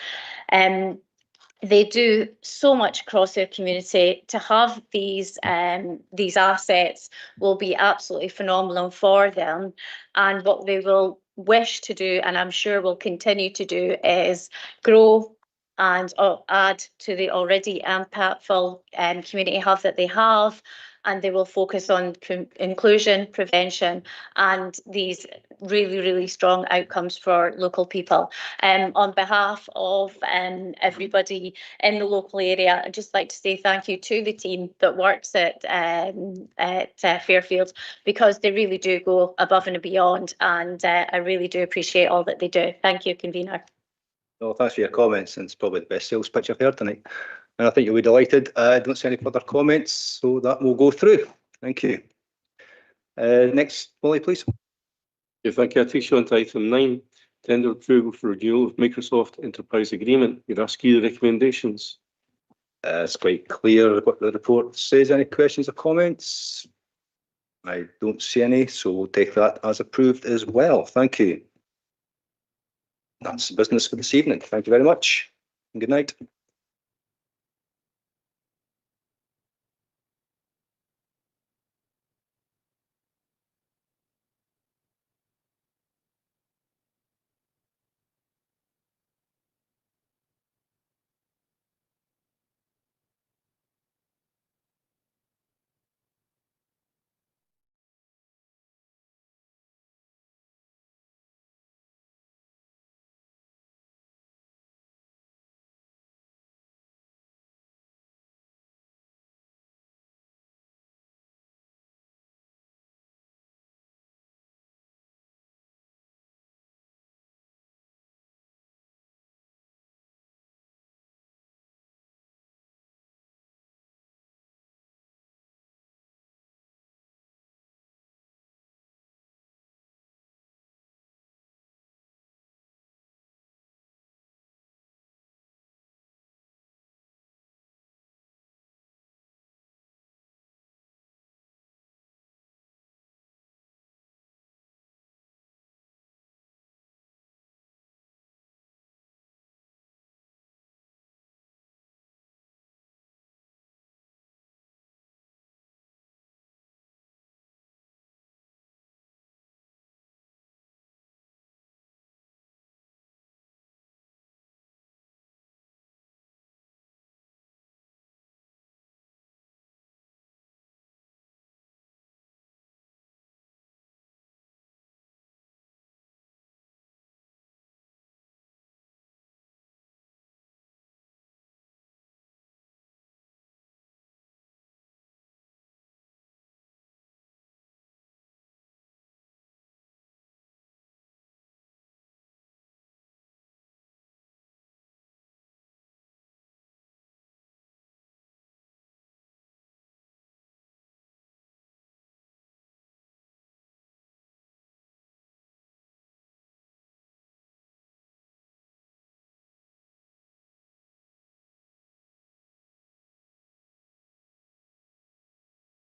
They do so much across their community. To have these assets will be absolutely phenomenal for them. And what they will wish to do, and I'm sure will continue to do, is grow and add to the already impactful community hub that they have. And they will focus on inclusion, prevention, and these really, really strong outcomes for local people. On behalf of everybody in the local area, I'd just like to say thank you to the team that works at Fairfield, because they really do go above and beyond, and I really do appreciate all that they do. Thank you, convener. Well, thanks for your comments, and it's probably the best sales pitch I've heard tonight. And I think you'll be delighted. I don't see any further comments, so that will go through. Thank you. Next, Molly, please. Yeah, thank you. I take you on to item 9, tender approval for renewal of Microsoft Enterprise Agreement. You'd ask you the recommendations. It's quite clear what the report says. Any questions or comments? I don't see any, so we'll take that as approved as well. Thank you. That's the business for this evening. Thank you very much, and good night.